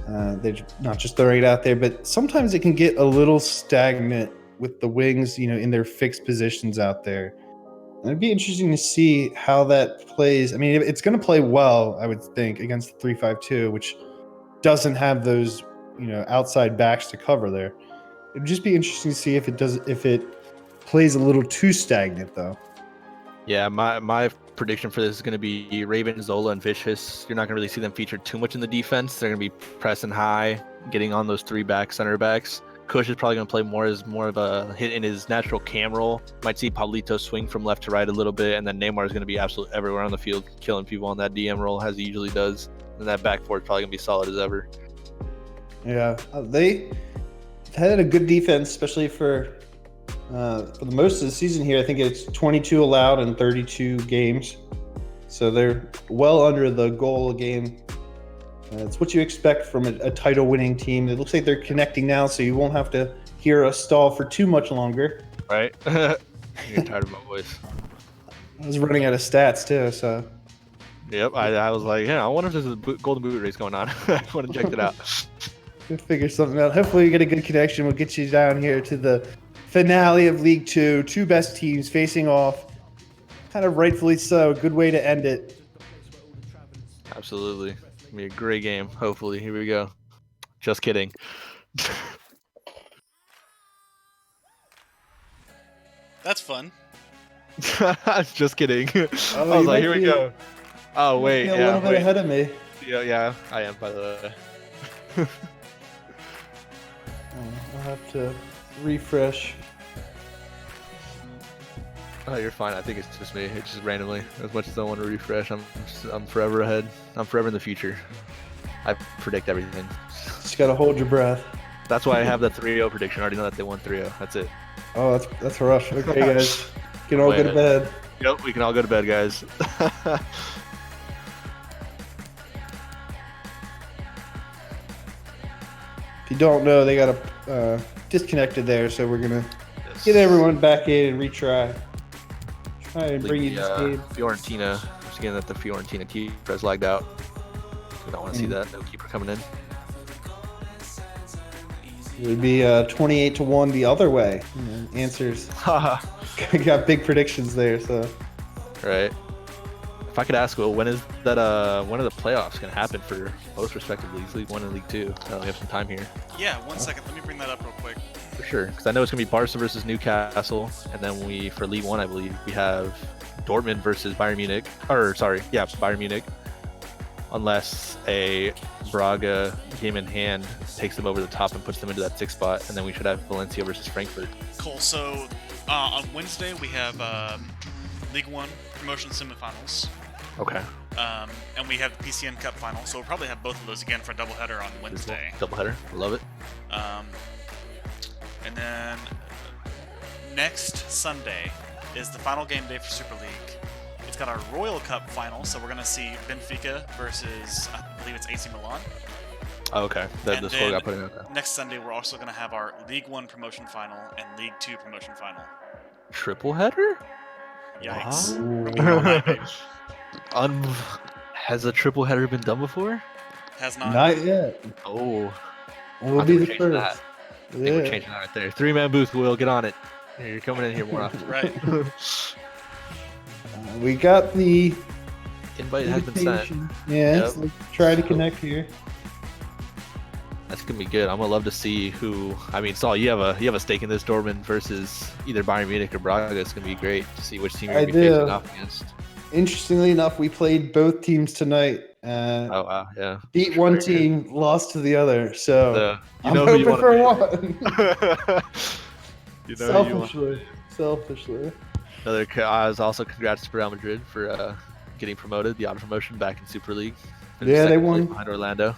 Speaker 1: They're not just throwing it out there, but sometimes it can get a little stagnant with the wings, you know, in their fixed positions out there. And it'd be interesting to see how that plays. I mean, it's going to play well, I would think, against the 3-5-2, which doesn't have those, you know, outside backs to cover there. It'd just be interesting to see if it plays a little too stagnant though.
Speaker 2: Yeah, my prediction for this is going to be Raven, Zola, and Vicious. You're not going to really see them featured too much in the defense. They're going to be pressing high, getting on those 3 center backs. Kush is probably going to play more of a hit in his natural cam role. Might see Pablito swing from left to right a little bit, and then Neymar is going to be absolutely everywhere on the field, killing people on that DM role as he usually does. And that back four is probably going to be solid as ever.
Speaker 1: Yeah, they had a good defense, especially for the most of the season here. I think it's 22 allowed in 32 games. So they're well under the goal a game. It's what you expect from a title-winning team. It looks like they're connecting now, so you won't have to hear us stall for too much longer.
Speaker 2: Right? You're tired of my voice.
Speaker 1: I was running out of stats, too, so...
Speaker 2: Yep, I was like, yeah, I wonder if there's a golden boot race going on. I want to check it out.
Speaker 1: We'll figure something out. Hopefully we get a good connection. We'll get you down here to the finale of League 2. 2 best teams facing off. Kind of rightfully so. Good way to end it.
Speaker 2: Absolutely. It's going to be a great game, hopefully. Here we go. Just kidding.
Speaker 3: That's fun.
Speaker 2: Just kidding.
Speaker 1: Oh,
Speaker 2: I was like, here we go. Oh, wait.
Speaker 1: A little bit ahead of me.
Speaker 2: Yeah, I am, by the way.
Speaker 1: I'll have to refresh.
Speaker 2: Oh, you're fine. I think it's just me. It's just randomly. As much as I want to refresh, I'm forever ahead. I'm forever in the future. I predict everything.
Speaker 1: Just gotta hold your breath.
Speaker 2: That's why I have the 3-0 prediction. I already know that they won 3-0. That's it.
Speaker 1: Oh, that's a rush. Okay, guys, you can all go to bed.
Speaker 2: Yep, we can all go to bed, guys.
Speaker 1: If you don't know, they got a disconnected there, so we're gonna get everyone back in and retry. Try and bring you this game.
Speaker 2: Fiorentina. Just again that the Fiorentina keeper has lagged out. We don't want to see that. No keeper coming in.
Speaker 1: It would be 28-1 the other way. Answers. Got big predictions there, so.
Speaker 2: Right. If I could ask, well, when is that? When are the playoffs gonna happen for both respective leagues, League 1 and League 2? We have some time here.
Speaker 3: Yeah, 1 second. Let me bring that up real quick.
Speaker 2: For sure, because I know it's gonna be Barca versus Newcastle, and then for League 1, I believe we have Dortmund versus Bayern Munich. Bayern Munich. Unless a Braga game in hand takes them over the top and puts them into that 6th spot, and then we should have Valencia versus Frankfurt.
Speaker 3: Cool. So on Wednesday we have League 1 promotion semifinals.
Speaker 2: Okay.
Speaker 3: And we have the PCN Cup final, so we'll probably have both of those again for a doubleheader on Wednesday.
Speaker 2: Doubleheader, love it.
Speaker 3: And then next Sunday is the final game day for Super League. It's got our Royal Cup final, so we're going to see Benfica versus, I believe it's AC Milan.
Speaker 2: Oh, okay.
Speaker 3: And then
Speaker 2: got put in. Okay.
Speaker 3: next Sunday, we're also going to have our League 1 promotion final and League 2 promotion final.
Speaker 2: Triple header?
Speaker 3: Yikes.
Speaker 2: Has a triple header been done before?
Speaker 3: Has not.
Speaker 1: Not yet.
Speaker 2: Oh.
Speaker 1: We'll be the
Speaker 2: first.
Speaker 1: first.
Speaker 2: I think we're changing that right there. 3-man booth, Will. Get on it. You're coming in here more often.
Speaker 3: Right.
Speaker 1: We got the
Speaker 2: Invite has been sent.
Speaker 1: Yeah,
Speaker 2: Yep.
Speaker 1: so try to connect here.
Speaker 2: That's gonna be good. I'm gonna love to see who. I mean, Saul, you have a stake in this. Dortmund versus either Bayern Munich or Braga. It's gonna be great to see which team you're gonna be facing off against.
Speaker 1: Interestingly enough, we played both teams tonight.
Speaker 2: Oh wow, yeah.
Speaker 1: Beat one team, lost to the other. So
Speaker 2: you
Speaker 1: I'm
Speaker 2: know who you
Speaker 1: hoping
Speaker 2: want
Speaker 1: for
Speaker 2: to
Speaker 1: one.
Speaker 2: You know who you want.
Speaker 1: Selfishly.
Speaker 2: Another also congrats to Real Madrid for getting promoted, the auto promotion back in Super League.
Speaker 1: Yeah, they won
Speaker 2: behind Orlando.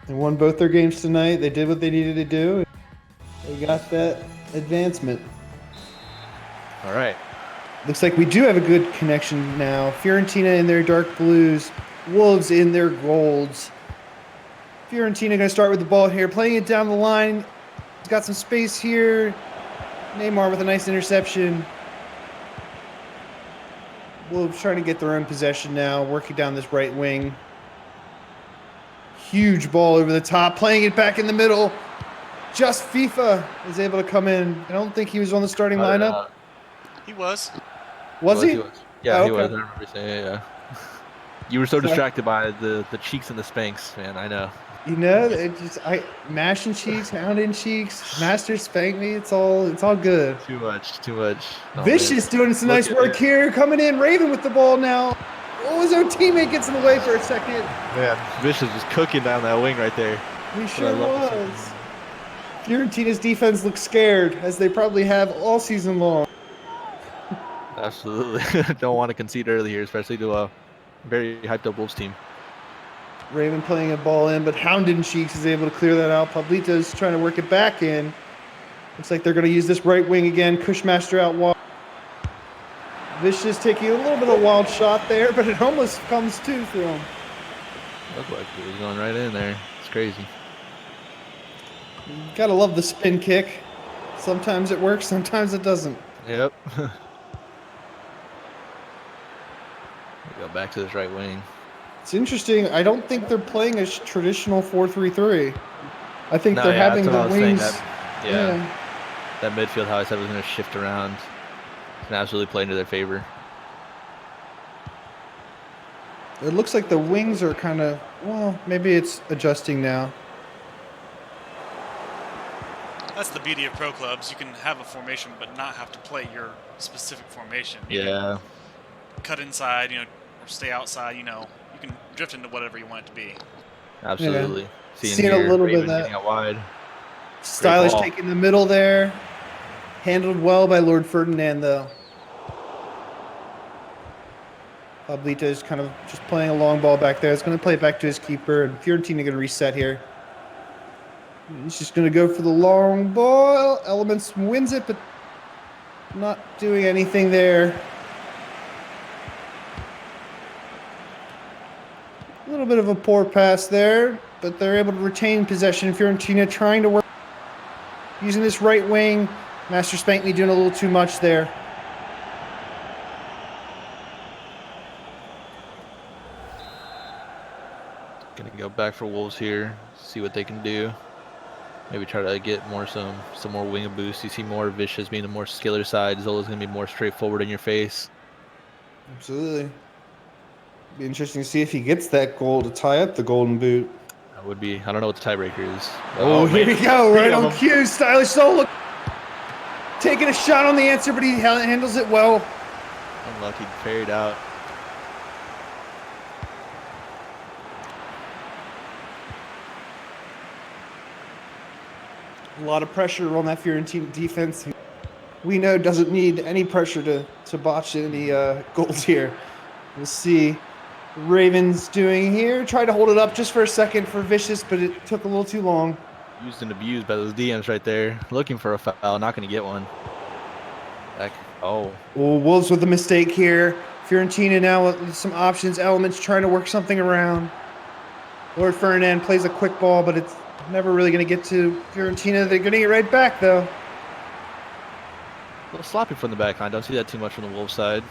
Speaker 1: They won both their games tonight. They did what they needed to do. They got that advancement.
Speaker 2: All right.
Speaker 1: Looks like we do have a good connection now. Fiorentina in their dark blues, Wolves in their golds. Fiorentina going to start with the ball here, playing it down the line. He's got some space here. Neymar with a nice interception. Wolves trying to get their own possession now, working down this right wing. Huge ball over the top, playing it back in the middle. Just FIFA is able to come in. I don't think he was on the starting lineup.
Speaker 3: He was.
Speaker 1: Was he?
Speaker 2: Yeah,
Speaker 1: Oh,
Speaker 2: he was.
Speaker 1: okay.
Speaker 2: I remember saying, yeah. You were so distracted by the cheeks and the spanks, man. I know.
Speaker 1: You know, mashing cheeks, hounding cheeks, master spank me. It's all good.
Speaker 2: Too much. Oh,
Speaker 1: Vicious doing some nice work here, coming in. Raven with the ball now. Oh, his own teammate gets in the way for a second.
Speaker 2: Man, Vicious was cooking down that wing right there.
Speaker 1: He sure was. Fiorentina's defense looks scared, as they probably have all season long.
Speaker 2: Absolutely. Don't want to concede early here, especially to a very hyped up Wolves team.
Speaker 1: Raven playing a ball in, but Hounded Cheeks is able to clear that out. Pablito's trying to work it back in. Looks like they're going to use this right wing again. Cushmaster out wide. Vicious taking a little bit of a wild shot there, but it almost comes to for him.
Speaker 2: Looked like he was going right in there. It's crazy.
Speaker 1: Gotta love the spin kick. Sometimes it works, sometimes it doesn't.
Speaker 2: Yep. We go back to this right wing.
Speaker 1: It's interesting. I don't think they're playing a traditional 4-3-3. I think they're having the wings.
Speaker 2: That midfield, how I said, was going to shift around and absolutely play into their favor.
Speaker 1: It looks like the wings are kind of, well, maybe it's adjusting now.
Speaker 3: That's the beauty of pro clubs. You can have a formation but not have to play your specific formation.
Speaker 2: Yeah.
Speaker 3: Cut inside, or stay outside, you can drift into whatever you want it to be.
Speaker 2: Absolutely.
Speaker 1: Seeing a little bit of that.
Speaker 2: Getting out wide.
Speaker 1: Stylish taking the middle there. Handled well by Lord Ferdinand, though. Pablito is kind of just playing a long ball back there. It's going to play it back to his keeper, and Fiorentina going to reset here. He's just going to go for the long ball. Elements wins it, but not doing anything there. A little bit of a poor pass there, but they're able to retain possession. Fiorentina trying to work using this right wing. Master Spankney doing a little too much there.
Speaker 2: Gonna go back for Wolves here, see what they can do. Maybe try to get some more wing boost. You see more Vicious being the more skiller side. Zola's gonna be more straightforward in your face.
Speaker 1: Absolutely. Be interesting to see if he gets that goal to tie up the golden boot.
Speaker 2: That would be. I don't know what the tiebreaker is.
Speaker 1: Oh, here we go. Right on cue. Stylish Zola taking a shot on the answer, but he handles it well.
Speaker 2: Unlucky, parried out.
Speaker 1: A lot of pressure on that Fiorentina defense. We know doesn't need any pressure to botch any goals here. We'll see Ravens doing here. Tried to hold it up just for a second for Vicious, but it took a little too long.
Speaker 2: Used and abused by those DMs right there. Looking for a foul, not going to get one. Back. Oh,
Speaker 1: Wolves with a mistake here. Fiorentina now with some options. Elements trying to work something around. Lord Ferdinand plays a quick ball, but it's never really going to get to Fiorentina. They're getting it right back, though.
Speaker 2: A little sloppy from the back line. Don't see that too much from the Wolves side.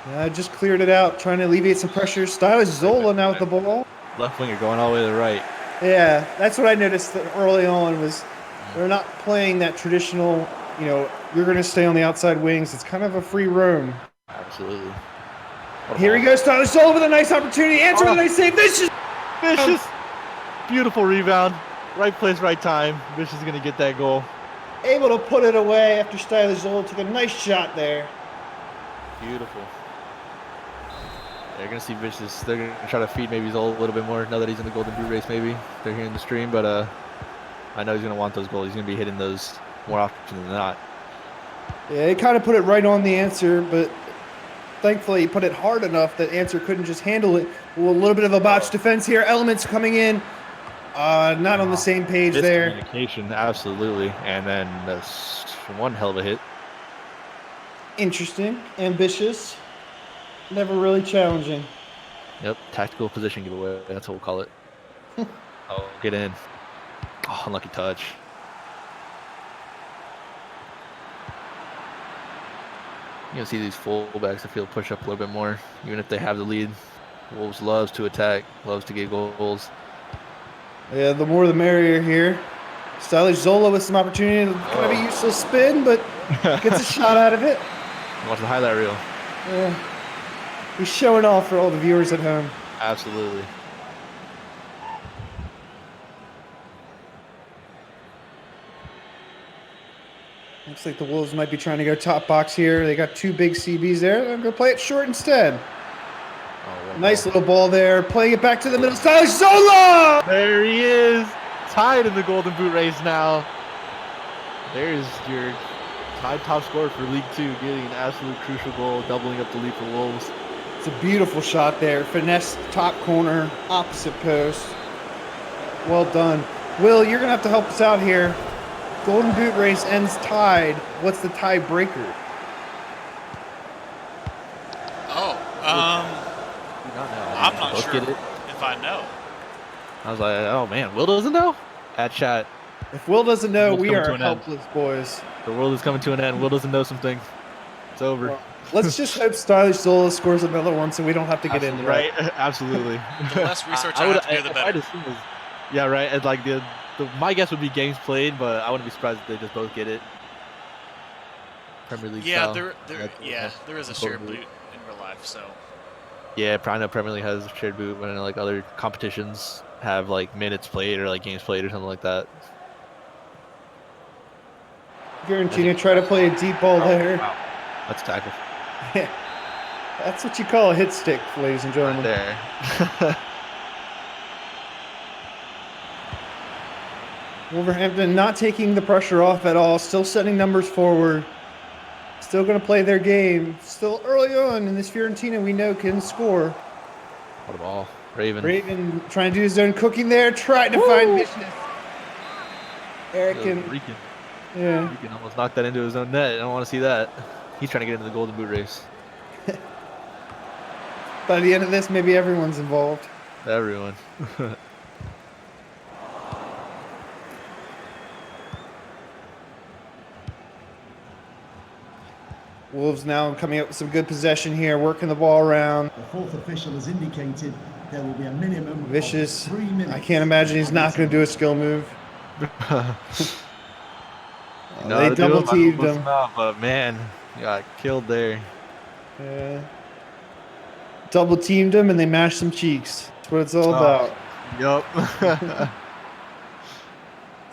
Speaker 1: Yeah, just cleared it out, trying to alleviate some pressure. Stylish Zola now with the ball.
Speaker 2: Left winger going all the way to the right.
Speaker 1: Yeah, that's what I noticed early on was they're not playing that traditional, you're going to stay on the outside wings. It's kind of a free roam.
Speaker 2: Absolutely.
Speaker 1: Here he goes, Stylish Zola with a nice opportunity. Answer with a nice save. Vicious.
Speaker 2: Beautiful rebound. Right place, right time. Vicious is going to get that goal.
Speaker 1: Able to put it away after Stylish Zola took a nice shot there.
Speaker 2: Beautiful. They're going to see Vicious. They're going to try to feed maybe Zola a little bit more now that he's in the Golden Boot race maybe. They're here in the stream, but I know he's going to want those goals. He's going to be hitting those more often than not.
Speaker 1: Yeah, he kind of put it right on the answer, but thankfully he put it hard enough that answer couldn't just handle it. Well, a little bit of a botched defense here. Elements coming in. Not on the same page there.
Speaker 2: Communication, absolutely. And then that's one hell of a hit.
Speaker 1: Interesting. Ambitious. Never really challenging.
Speaker 2: Yep, tactical position giveaway. That's what we'll call it. Oh, get in. Oh, unlucky touch. You can see these fullbacks that feel push up a little bit more, even if they have the lead. Wolves loves to attack, loves to get goals.
Speaker 1: Yeah, the more the merrier here. Stylish Zola with some opportunity. Kind of a useless spin, but gets a shot out of it.
Speaker 2: Watch the highlight reel.
Speaker 1: Yeah. He's showing off for all the viewers at home.
Speaker 2: Absolutely.
Speaker 1: Looks like the Wolves might be trying to go top box here. They got two big CBs there. They're going to play it short instead. Oh, nice little ball there. Playing it back to the middle. Stylish Zola!
Speaker 2: There he is. Tied in the Golden Boot race now. There's your tied top scorer for League Two, getting an absolute crucial goal, doubling up the lead for Wolves.
Speaker 1: It's a beautiful shot there. Finesse top corner, opposite post. Well done. Will, you're going to have to help us out here. Golden Boot race ends tied. What's the tiebreaker?
Speaker 3: I'm not sure if I know.
Speaker 2: I was like, oh man, Will doesn't know? At chat.
Speaker 1: If Will doesn't know, we are helpless, boys.
Speaker 2: The world is coming to an end. Will doesn't know something. It's over.
Speaker 1: Well, let's just hope Stylish Zola scores another one so we don't have to get into
Speaker 2: right. Absolutely.
Speaker 3: The less research I have to do, the better.
Speaker 2: Yeah, right. And like my guess would be games played, but I wouldn't be surprised if they just both get it. Premier League
Speaker 3: yeah,
Speaker 2: style.
Speaker 3: there is a shared boot in real life, so.
Speaker 2: Yeah, I know Premier League has a shared boot, but like other competitions have like minutes played or like games played or something like that.
Speaker 1: Fiorentina try to play a deep ball there.
Speaker 2: Wow. That's a tackle.
Speaker 1: Yeah. That's what you call a hit stick, ladies and gentlemen.
Speaker 2: Right there.
Speaker 1: Wolverhampton not taking the pressure off at all, still sending numbers forward. Still going to play their game. Still early on in this Fiorentina we know can score.
Speaker 2: What a ball. Raven.
Speaker 1: Raven trying to do his own cooking there, trying to find Vicious. Eric and
Speaker 2: Rican.
Speaker 1: yeah.
Speaker 2: Rican almost knocked that into his own net. I don't want to see that. He's trying to get into the golden boot race.
Speaker 1: By the end of this, maybe everyone's involved.
Speaker 2: Everyone.
Speaker 1: Wolves now coming up with some good possession here, working the ball around.
Speaker 4: The fourth official has indicated there will be a minimum
Speaker 1: Vicious.
Speaker 4: of 3 minutes.
Speaker 1: I can't imagine he's not going to do a skill move. They double teamed him.
Speaker 2: But man, he got killed there.
Speaker 1: Yeah. Double teamed him and they mashed some cheeks. That's what it's all about.
Speaker 2: Yup.
Speaker 1: I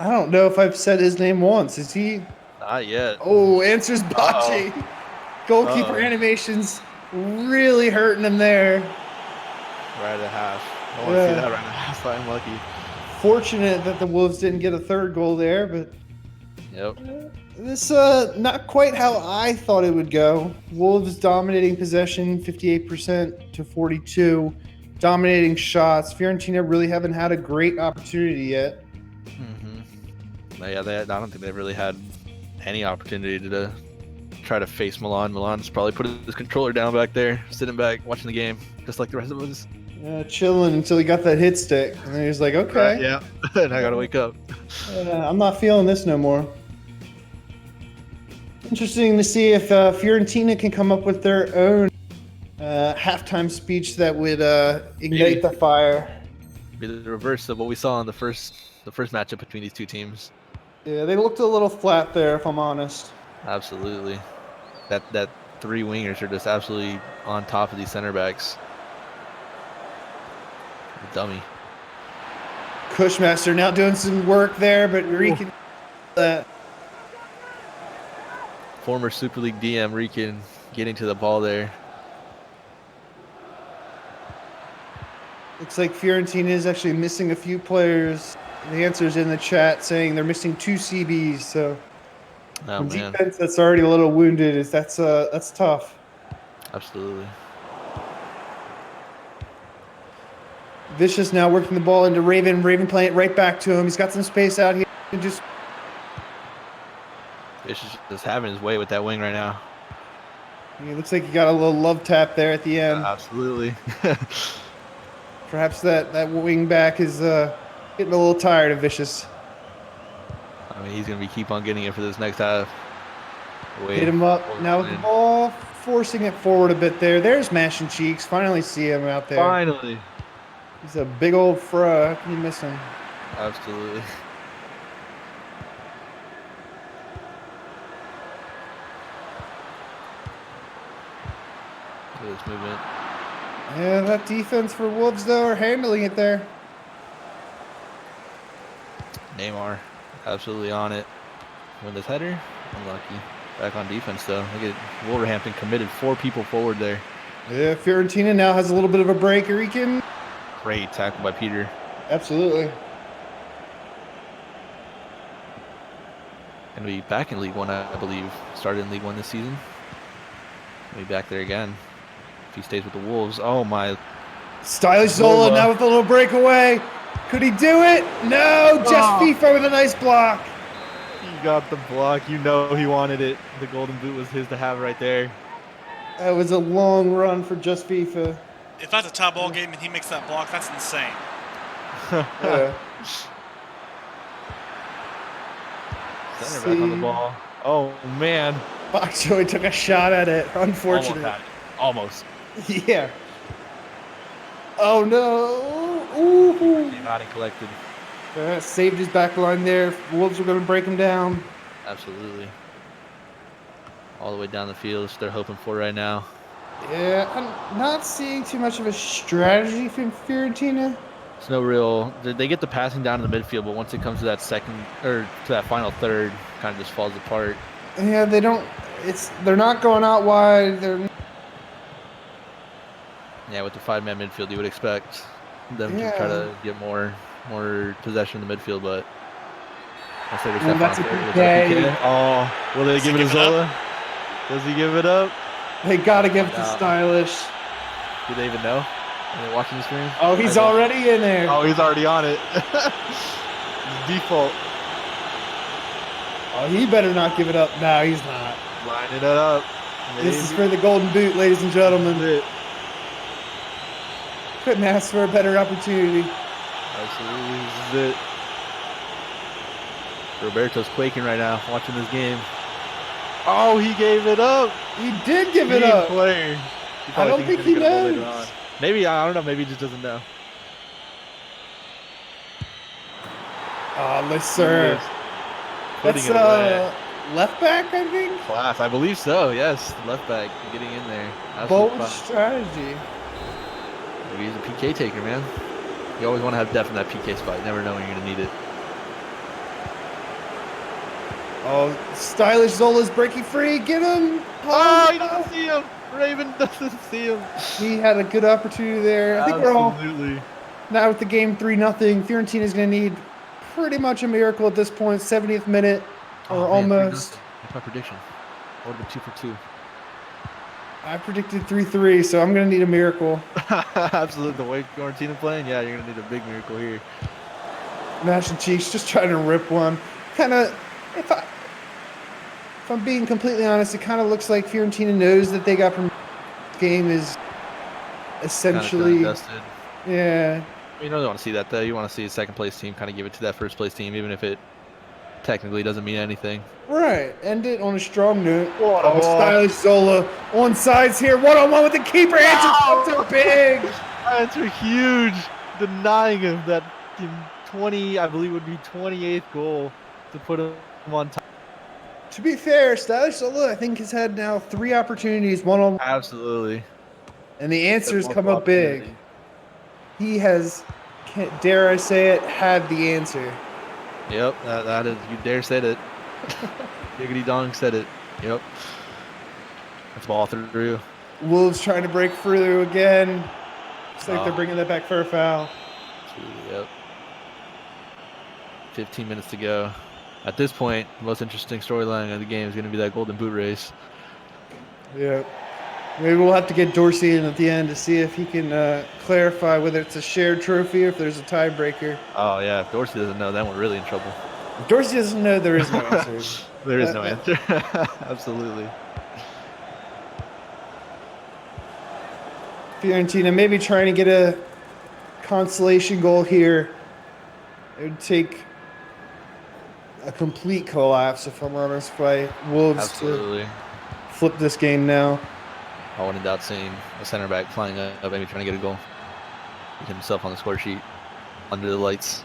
Speaker 1: don't know if I've said his name once. Is he?
Speaker 2: Not yet.
Speaker 1: Oh, answers Bocce. Goalkeeper animations really hurting him there.
Speaker 2: Right at half. I want to see that right at half. I'm lucky.
Speaker 1: Fortunate that the Wolves didn't get a third goal there, but
Speaker 2: Yep.
Speaker 1: this not quite how I thought it would go. Wolves dominating possession 58% to 42, dominating shots. Fiorentina really haven't had a great opportunity yet.
Speaker 2: Yeah, I don't think they've really had any opportunity to try to face Milan. Milan's probably put his controller down back there, sitting back, watching the game, just like the rest of us.
Speaker 1: Chilling until he got that hit stick, and then he was like, "Okay,
Speaker 2: Yeah, and I gotta wake up."
Speaker 1: I'm not feeling this no more." Interesting to see if Fiorentina can come up with their own halftime speech that would ignite the fire.
Speaker 2: Be the reverse of what we saw in the first matchup between these two teams.
Speaker 1: Yeah, they looked a little flat there, if I'm honest.
Speaker 2: Absolutely, that three wingers are just absolutely on top of these center backs. Dummy.
Speaker 1: Cushmaster now doing some work there, but Rican that.
Speaker 2: Former Super League DM Rican getting to the ball there.
Speaker 1: Looks like Fiorentina is actually missing a few players. The answer's in the chat saying they're missing 2 CBs. So defense that's already a little wounded that's tough.
Speaker 2: Absolutely.
Speaker 1: Vicious now working the ball into Raven. Raven playing it right back to him. He's got some space out here. Just
Speaker 2: Vicious just having his way with that wing right now.
Speaker 1: it looks like he got a little love tap there at the end.
Speaker 2: Absolutely.
Speaker 1: Perhaps that wing back is getting a little tired of Vicious.
Speaker 2: I mean, he's gonna keep on getting it for this next half.
Speaker 1: Hit him up now with the ball, forcing it forward a bit there. There's Mashing Cheeks. Finally see him out there.
Speaker 2: Finally.
Speaker 1: He's a big old fro. How can you miss him?
Speaker 2: Absolutely. Look at this movement.
Speaker 1: Yeah, that defense for Wolves, though, are handling it there.
Speaker 2: Neymar, absolutely on it. Win this header, unlucky. Back on defense, though. Look at Wolverhampton committed 4 people forward there.
Speaker 1: Yeah, Fiorentina now has a little bit of a break. Rican.
Speaker 2: Great tackle by Peter.
Speaker 1: Absolutely.
Speaker 2: Gonna be back in League One, I believe. Started in League One this season. Gonna be back there again if he stays with the Wolves. Oh my!
Speaker 1: Stylish Zola now with a little breakaway. Could he do it? No, just FIFA with a nice block.
Speaker 2: He got the block. You know he wanted it. The golden boot was his to have right there.
Speaker 1: That was a long run for just FIFA.
Speaker 3: If that's a top ball game and he makes that block, that's insane.
Speaker 1: Yeah.
Speaker 2: Center back on the ball. Oh man!
Speaker 1: Bok Choy took a shot at it. Unfortunate.
Speaker 2: Almost.
Speaker 1: Yeah. Oh no! Ooh.
Speaker 2: Not collected.
Speaker 1: Saved his back line there. Wolves are going to break him down.
Speaker 2: Absolutely. All the way down the field, which they're hoping for right now.
Speaker 1: Yeah, I'm not seeing too much of a strategy from Fiorentina.
Speaker 2: It's no real. They get the passing down in the midfield, but once it comes to that second or to that final third, kind of just falls apart.
Speaker 1: Yeah, they don't. They're not going out wide.
Speaker 2: Yeah, with the 5-man midfield, you would expect them to try to get more possession in the midfield, but
Speaker 1: That's a PK.
Speaker 2: Oh, will they
Speaker 3: Does he
Speaker 2: give it to
Speaker 3: give it up?
Speaker 2: Zola? Does he give it up?
Speaker 1: They gotta give it to
Speaker 2: No.
Speaker 1: Stylish.
Speaker 2: Do they even know? Are they watching the stream?
Speaker 1: Oh, he's
Speaker 2: I don't-
Speaker 1: already in there.
Speaker 2: Oh, he's already on it. Default.
Speaker 1: Oh, he better not give it up. No, he's not.
Speaker 2: Lining it up.
Speaker 1: This is for the golden boot, ladies and gentlemen.
Speaker 2: Maybe. It.
Speaker 1: Couldn't ask for a better opportunity.
Speaker 2: Absolutely, this is it. Roberto's quaking right now, watching this game. Oh, he gave it up.
Speaker 1: He did give it
Speaker 2: Team
Speaker 1: up.
Speaker 2: player.
Speaker 1: I don't think he knows.
Speaker 2: Maybe, I don't know, maybe he just doesn't know.
Speaker 1: Oh, yes, sir.
Speaker 2: Putting
Speaker 1: That's
Speaker 2: it away.
Speaker 1: left back, I think.
Speaker 2: Class, I believe so, yes. Left back, getting in there.
Speaker 1: Bold
Speaker 2: Absolute fun.
Speaker 1: strategy.
Speaker 2: Maybe he's a PK taker, man. You always want to have depth in that PK spot. You never know when you're going to need it.
Speaker 1: Oh, Stylish Zola's breaking free. Get him.
Speaker 2: Oh, he doesn't see him. Raven doesn't see him.
Speaker 1: He had a good opportunity there. I think we're all
Speaker 2: Absolutely.
Speaker 1: now with the game 3-0. Fiorentina's going to need pretty much a miracle at this point. 70th minute or
Speaker 2: Oh, man,
Speaker 1: almost.
Speaker 2: 3-0. That's my prediction. I would have been 2 for 2.
Speaker 1: I predicted 3-3, so I'm going to need a miracle.
Speaker 2: Absolutely. The way Fiorentina playing, yeah, you're going to need a big miracle here.
Speaker 1: Mashing cheeks, just trying to rip one. Kind of, if I'm being completely honest, it kind of looks like Fiorentina knows that they got from game is essentially,
Speaker 2: Kinda dusted.
Speaker 1: yeah.
Speaker 2: You don't want to see that, though. You want to see a second place team kind of give it to that first place team, even if it technically doesn't mean anything.
Speaker 1: Right, end it on a strong note.
Speaker 2: What a
Speaker 1: Oh,
Speaker 2: ball.
Speaker 1: Stylish Zola on sides here, one-on-one with the keeper. Answers are big.
Speaker 2: That's a huge, denying him that 20, I believe would be 28th goal to put him on top.
Speaker 1: To be fair, Stylish Zola, I think, has had now 3 opportunities, one-on-one,
Speaker 2: Absolutely.
Speaker 1: and the answers come up big. He has, dare I say it, had the answer.
Speaker 2: Yep, that is, you dare said it. Giggity Dong said it. Yep. That's ball through.
Speaker 1: Wolves trying to break through again. Looks like
Speaker 2: Oh.
Speaker 1: they're bringing that back for a foul.
Speaker 2: Yep. 15 minutes to go. At this point, the most interesting storyline of the game is going to be that golden boot race.
Speaker 1: Yeah. Maybe we'll have to get Dorsey in at the end to see if he can clarify whether it's a shared trophy or if there's a tiebreaker.
Speaker 2: Oh, yeah. If Dorsey doesn't know, then we're really in trouble.
Speaker 1: If Dorsey doesn't know, there is no answer.
Speaker 2: There is no answer. Absolutely.
Speaker 1: Fiorentina maybe trying to get a consolation goal here. It would take a complete collapse, if I'm honest, by Wolves
Speaker 2: Absolutely.
Speaker 1: to flip this game now.
Speaker 2: I wouldn't doubt seeing a center back flying up, maybe trying to get a goal. Get himself on the score sheet under the lights.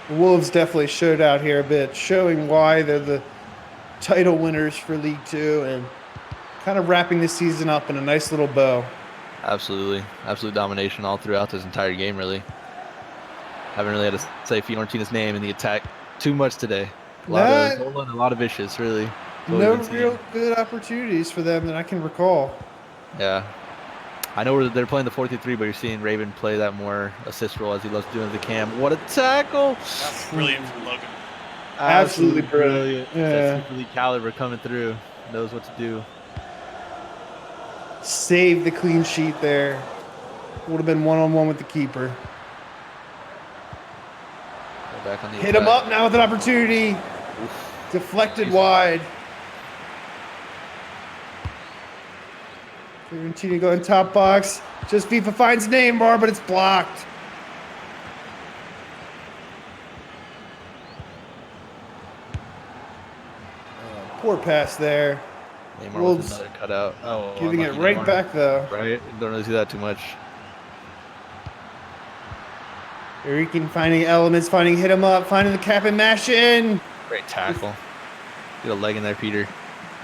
Speaker 1: The Wolves definitely showed out here a bit, showing why they're the title winners for League Two and kind of wrapping this season up in a nice little bow.
Speaker 2: Absolutely. Absolute domination all throughout this entire game, really. Haven't really had to say Fiorentina's name in the attack too much today. A lot of Zola and a lot of Vicious, really. That's what
Speaker 1: No
Speaker 2: we've been seeing.
Speaker 1: real good opportunities for them that I can recall.
Speaker 2: Yeah. I know they're playing the 4-3, but you're seeing Raven play that more assist role as he loves doing the cam. What a tackle!
Speaker 3: That's brilliant from Logan.
Speaker 1: Absolutely brilliant.
Speaker 2: Yeah.
Speaker 1: Yeah.
Speaker 2: That Super League caliber coming through. Knows what to do.
Speaker 1: Save the clean sheet there. Would have been one-on-one with the keeper.
Speaker 2: Go back on the
Speaker 1: Hit him
Speaker 2: attack.
Speaker 1: up now with an opportunity.
Speaker 2: Oof.
Speaker 1: Deflected
Speaker 2: Easy.
Speaker 1: wide. Fiorentina going top box. Just FIFA finds Neymar, but it's blocked. Poor pass there.
Speaker 2: Neymar
Speaker 1: Wolves
Speaker 2: with another cutout. Oh,
Speaker 1: Giving it
Speaker 2: unlucky
Speaker 1: right
Speaker 2: Neymar.
Speaker 1: back, though.
Speaker 2: Right? Don't really see that too much.
Speaker 1: Erikin finding elements, hit him up, finding the cap and mash in.
Speaker 2: Great tackle. Get a leg in there, Peter.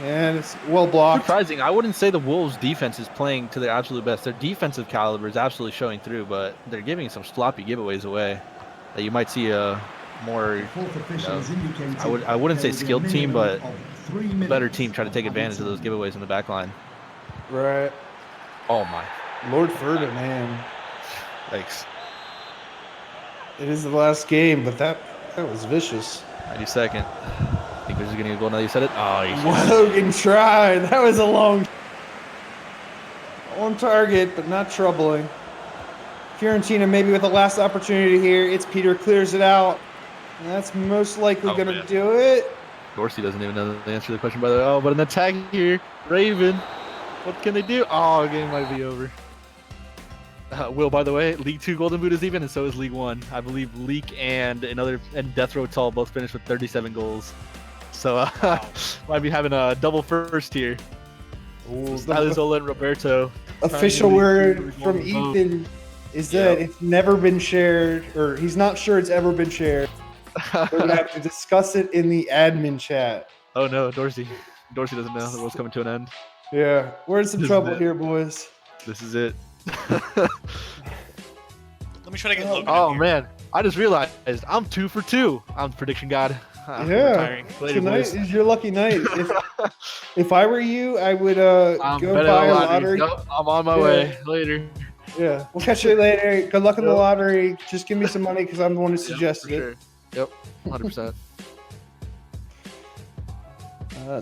Speaker 1: And it's well blocked.
Speaker 2: Surprising. I wouldn't say the Wolves' defense is playing to their absolute best. Their defensive caliber is absolutely showing through, but they're giving some sloppy giveaways away that you might see a more
Speaker 4: Fourth official has indicated
Speaker 2: I wouldn't say
Speaker 4: there will be a
Speaker 2: skilled team,
Speaker 4: minimum
Speaker 2: but
Speaker 4: of 3 minutes
Speaker 2: better team try to take advantage of those giveaways in the back line.
Speaker 1: Right.
Speaker 2: Oh my.
Speaker 1: Lord Ferdinand.
Speaker 2: Thanks.
Speaker 1: It is the last game, but that That was vicious.
Speaker 2: 92nd. I think we're just getting a goal now. You said it. Oh, you
Speaker 1: Logan tried. That was a long. On target, but not troubling. Fiorentina maybe with the last opportunity here. It's Peter clears it out. And that's most likely going to do it.
Speaker 2: Dorsey doesn't even know the answer to the question, by the way. Oh, but an attack here. Raven. What can they do? Oh, game might be over. Will, by the way, League 2 Golden Boot is even, and so is League 1. I believe Leak and Death Row Tall both finished with 37 goals. So might be having a double first here. Zola and Roberto.
Speaker 1: Official word from Ethan is that it's never been shared, or he's not sure it's ever been shared. We're going to have to discuss it in the admin chat.
Speaker 2: Oh no, Dorsey. Dorsey doesn't know the world's coming to an end.
Speaker 1: Yeah, we're in some trouble here, boys.
Speaker 2: This is it.
Speaker 3: Let me try to get Logan
Speaker 2: Oh
Speaker 3: in here.
Speaker 2: man, I just realized I'm 2 for 2. I'm prediction god.
Speaker 1: Yeah, tonight is your lucky night. If I were you, I would go buy a lottery.
Speaker 2: Nope, I'm on my way later.
Speaker 1: Yeah, we'll catch you later. Good luck in the lottery. Just give me some money because I'm the one who suggested it.
Speaker 2: Yep, 100%.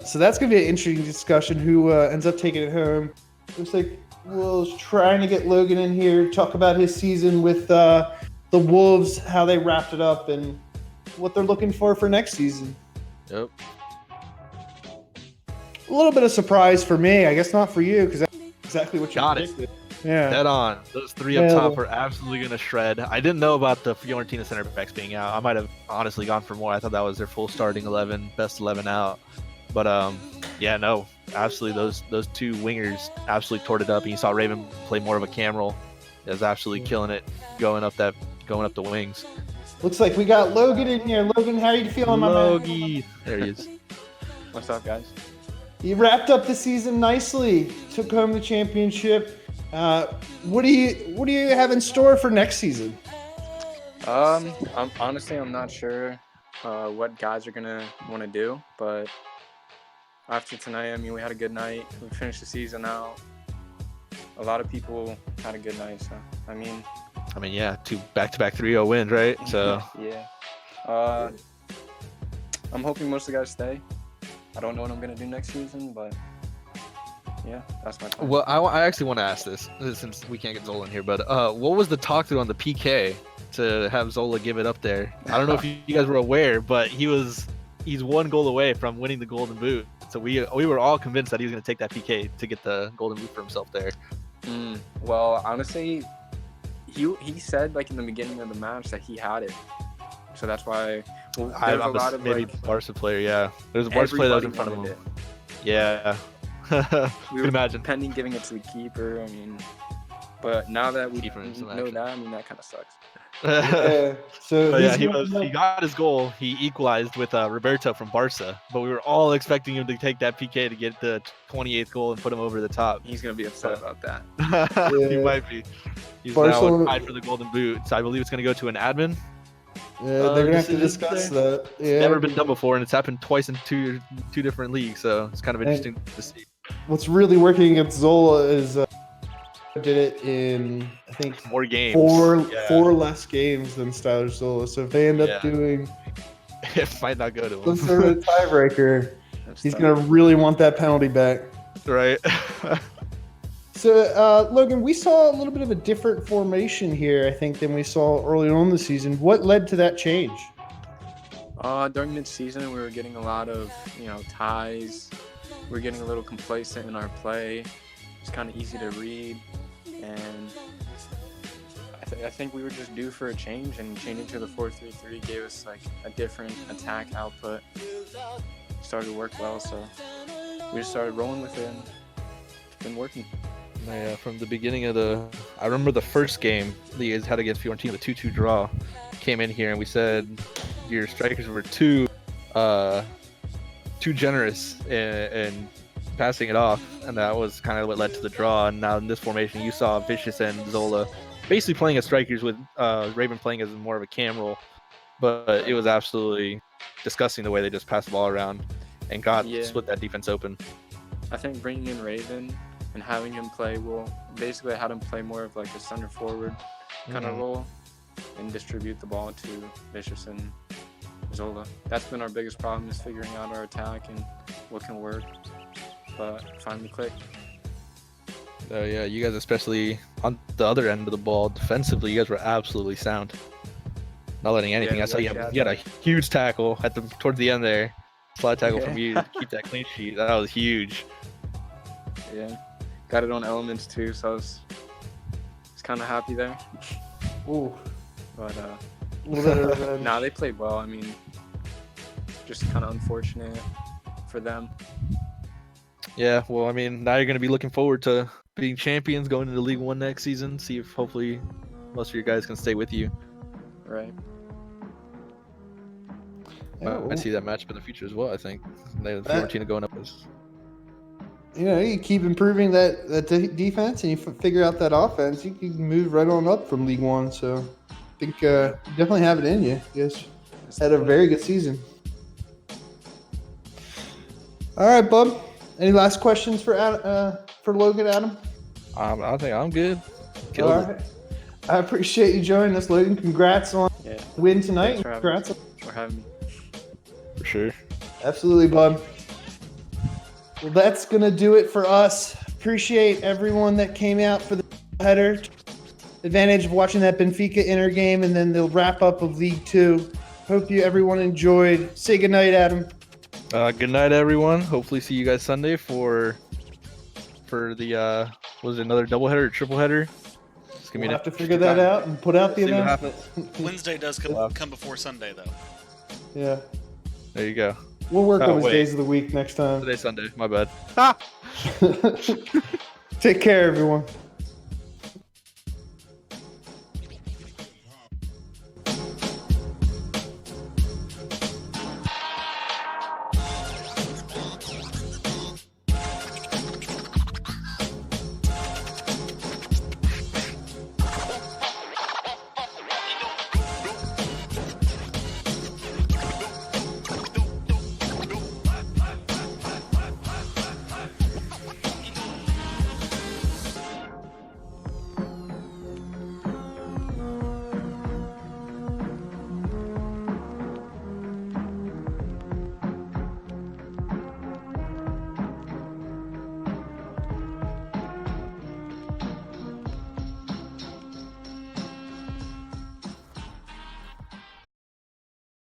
Speaker 1: So that's going to be an interesting discussion who ends up taking it home. Looks like Will's trying to get Logan in here, talk about his season with the Wolves, how they wrapped it up, and what they're looking for next season.
Speaker 2: Yep.
Speaker 1: A little bit of surprise for me. I guess not for you because that's exactly what you
Speaker 2: Got
Speaker 1: predicted.
Speaker 2: it.
Speaker 1: Yeah.
Speaker 2: Dead on. Those three up top are absolutely going to shred. I didn't know about the Fiorentina center backs being out. I might have honestly gone for more. I thought that was their full starting 11, best 11 out. But yeah, no, absolutely. Those two wingers absolutely tore it up. And you saw Raven play more of a cam role. He was absolutely killing it, going up the wings.
Speaker 1: Looks like we got Logan in here. Logan, how are you feeling, my man?
Speaker 2: Logie. There he is.
Speaker 5: What's up, guys?
Speaker 1: You wrapped up the season nicely. Took home the championship. What do you have in store for next season?
Speaker 5: I'm not sure what guys are gonna want to do, but after tonight, I mean, we had a good night. We finished the season out. A lot of people had a good night, so I mean,
Speaker 2: yeah, 2 back-to-back 3-0 wins, right? So
Speaker 5: yeah. I'm hoping most of the guys stay. I don't know what I'm gonna do next season, but yeah, that's my plan.
Speaker 2: Well, I actually want to ask this since we can't get Zola in here, but what was the talk through on the PK to have Zola give it up there? I don't know if you guys were aware, but he's 1 goal away from winning the Golden Boot. So we were all convinced that he was going to take that PK to get the Golden Boot for himself there.
Speaker 5: Well, honestly, he said like in the beginning of the match that he had it, so that's why. Well, there's a lot of
Speaker 2: maybe
Speaker 5: like,
Speaker 2: Barca player, yeah. There's a Barca player that was in front of him. Yeah.
Speaker 5: We were
Speaker 2: imagine.
Speaker 5: pending giving it to the keeper. I mean, but now that we know that, I mean, that kind of sucks.
Speaker 1: Yeah. So
Speaker 2: But yeah, he got his goal. He equalized with Roberto from Barca, but we were all expecting him to take that PK to get the 28th goal and put him over the top.
Speaker 5: He's gonna be upset about that.
Speaker 2: He might be. He's
Speaker 1: Barcelona
Speaker 2: now tied for the Golden Boot, so I believe it's going to go to an admin.
Speaker 1: Yeah, they're gonna have to discuss that. Yeah.
Speaker 2: Never been done before, and it's happened twice in two different leagues, so it's kind of interesting to see.
Speaker 1: What's really working against Zola is did it in I think
Speaker 2: More games.
Speaker 1: Four less games than Styler Zola. So if they end up doing
Speaker 2: it might not go to
Speaker 1: some
Speaker 2: him.
Speaker 1: sort of tiebreaker, he's gonna really want that penalty back.
Speaker 2: Right.
Speaker 1: So Logan, we saw a little bit of a different formation here, I think, than we saw early on in the season. What led to that change?
Speaker 5: During mid-season, we were getting a lot of ties. We were getting a little complacent in our play. It's kind of easy to read, and I think we were just due for a change. And changing to the 4-3-3 gave us like a different attack output. Started to work well, so we just started rolling with it, and it's been working.
Speaker 2: Yeah, from the beginning of I remember the first game the guys had against Fiorentina, the 2-2 draw. Came in here and we said your strikers were too generous in passing it off, and that was kind of what led to the draw. And now in this formation, you saw Vicious and Zola basically playing as strikers with Raven playing as more of a cam role. But it was absolutely disgusting the way they just passed the ball around and split that defense open.
Speaker 5: I think bringing in Raven and having him play, basically I had him play more of like a center forward kind of role and distribute the ball to Vicious and Zola. That's been our biggest problem, is figuring out our attack and what can work. But finally clicked.
Speaker 2: Oh yeah, you guys, especially on the other end of the ball, defensively, you guys were absolutely sound. Not letting anything.
Speaker 5: Yeah,
Speaker 2: I saw you
Speaker 5: yeah,
Speaker 2: had a huge tackle at towards the end there. Slide tackle from
Speaker 5: Yeah.
Speaker 2: you to keep that clean sheet. That was huge.
Speaker 5: Yeah. Got it on elements too, so I was kind of happy there.
Speaker 1: Ooh,
Speaker 5: But
Speaker 1: a little bit of revenge.
Speaker 5: nah, they played well. I mean, just kind of unfortunate for them.
Speaker 2: Yeah, well, I mean, now you're going to be looking forward to being champions, going into League One next season. See if hopefully most of your guys can stay with you.
Speaker 5: Right.
Speaker 1: Yeah,
Speaker 2: I see that matchup in the future as well. I think they have
Speaker 1: That-
Speaker 2: Fiorentina going up as
Speaker 1: You know, you keep improving that defense and you figure out that offense, you can move right on up from League One. So I think you definitely have it in you. You guys had a very good season. All right, bub. Any last questions for Logan, Adam?
Speaker 2: I think I'm good. Killed
Speaker 1: All
Speaker 2: it.
Speaker 1: right. I appreciate you joining us, Logan. Congrats on
Speaker 5: Yeah.
Speaker 1: the win tonight.
Speaker 5: Thanks for having
Speaker 1: Congrats.
Speaker 5: For having me.
Speaker 2: For sure.
Speaker 1: Absolutely, bub. Well, that's going to do it for us. Appreciate everyone that came out for the header. Advantage of watching that Benfica Inter game and then the wrap up of League Two. Hope everyone enjoyed. Say goodnight, Adam.
Speaker 2: Good night, everyone. Hopefully, see you guys Sunday for the was it another doubleheader or tripleheader? It's gonna
Speaker 1: We'll
Speaker 2: be
Speaker 1: have to figure that out and put out the
Speaker 2: See what
Speaker 1: announcement.
Speaker 2: happens.
Speaker 3: Wednesday does come before Sunday, though.
Speaker 1: Yeah.
Speaker 2: There you go.
Speaker 1: We'll work
Speaker 2: Oh,
Speaker 1: on his
Speaker 2: wait.
Speaker 1: days of the week next time.
Speaker 2: Today's Sunday. My bad.
Speaker 1: Take care, everyone.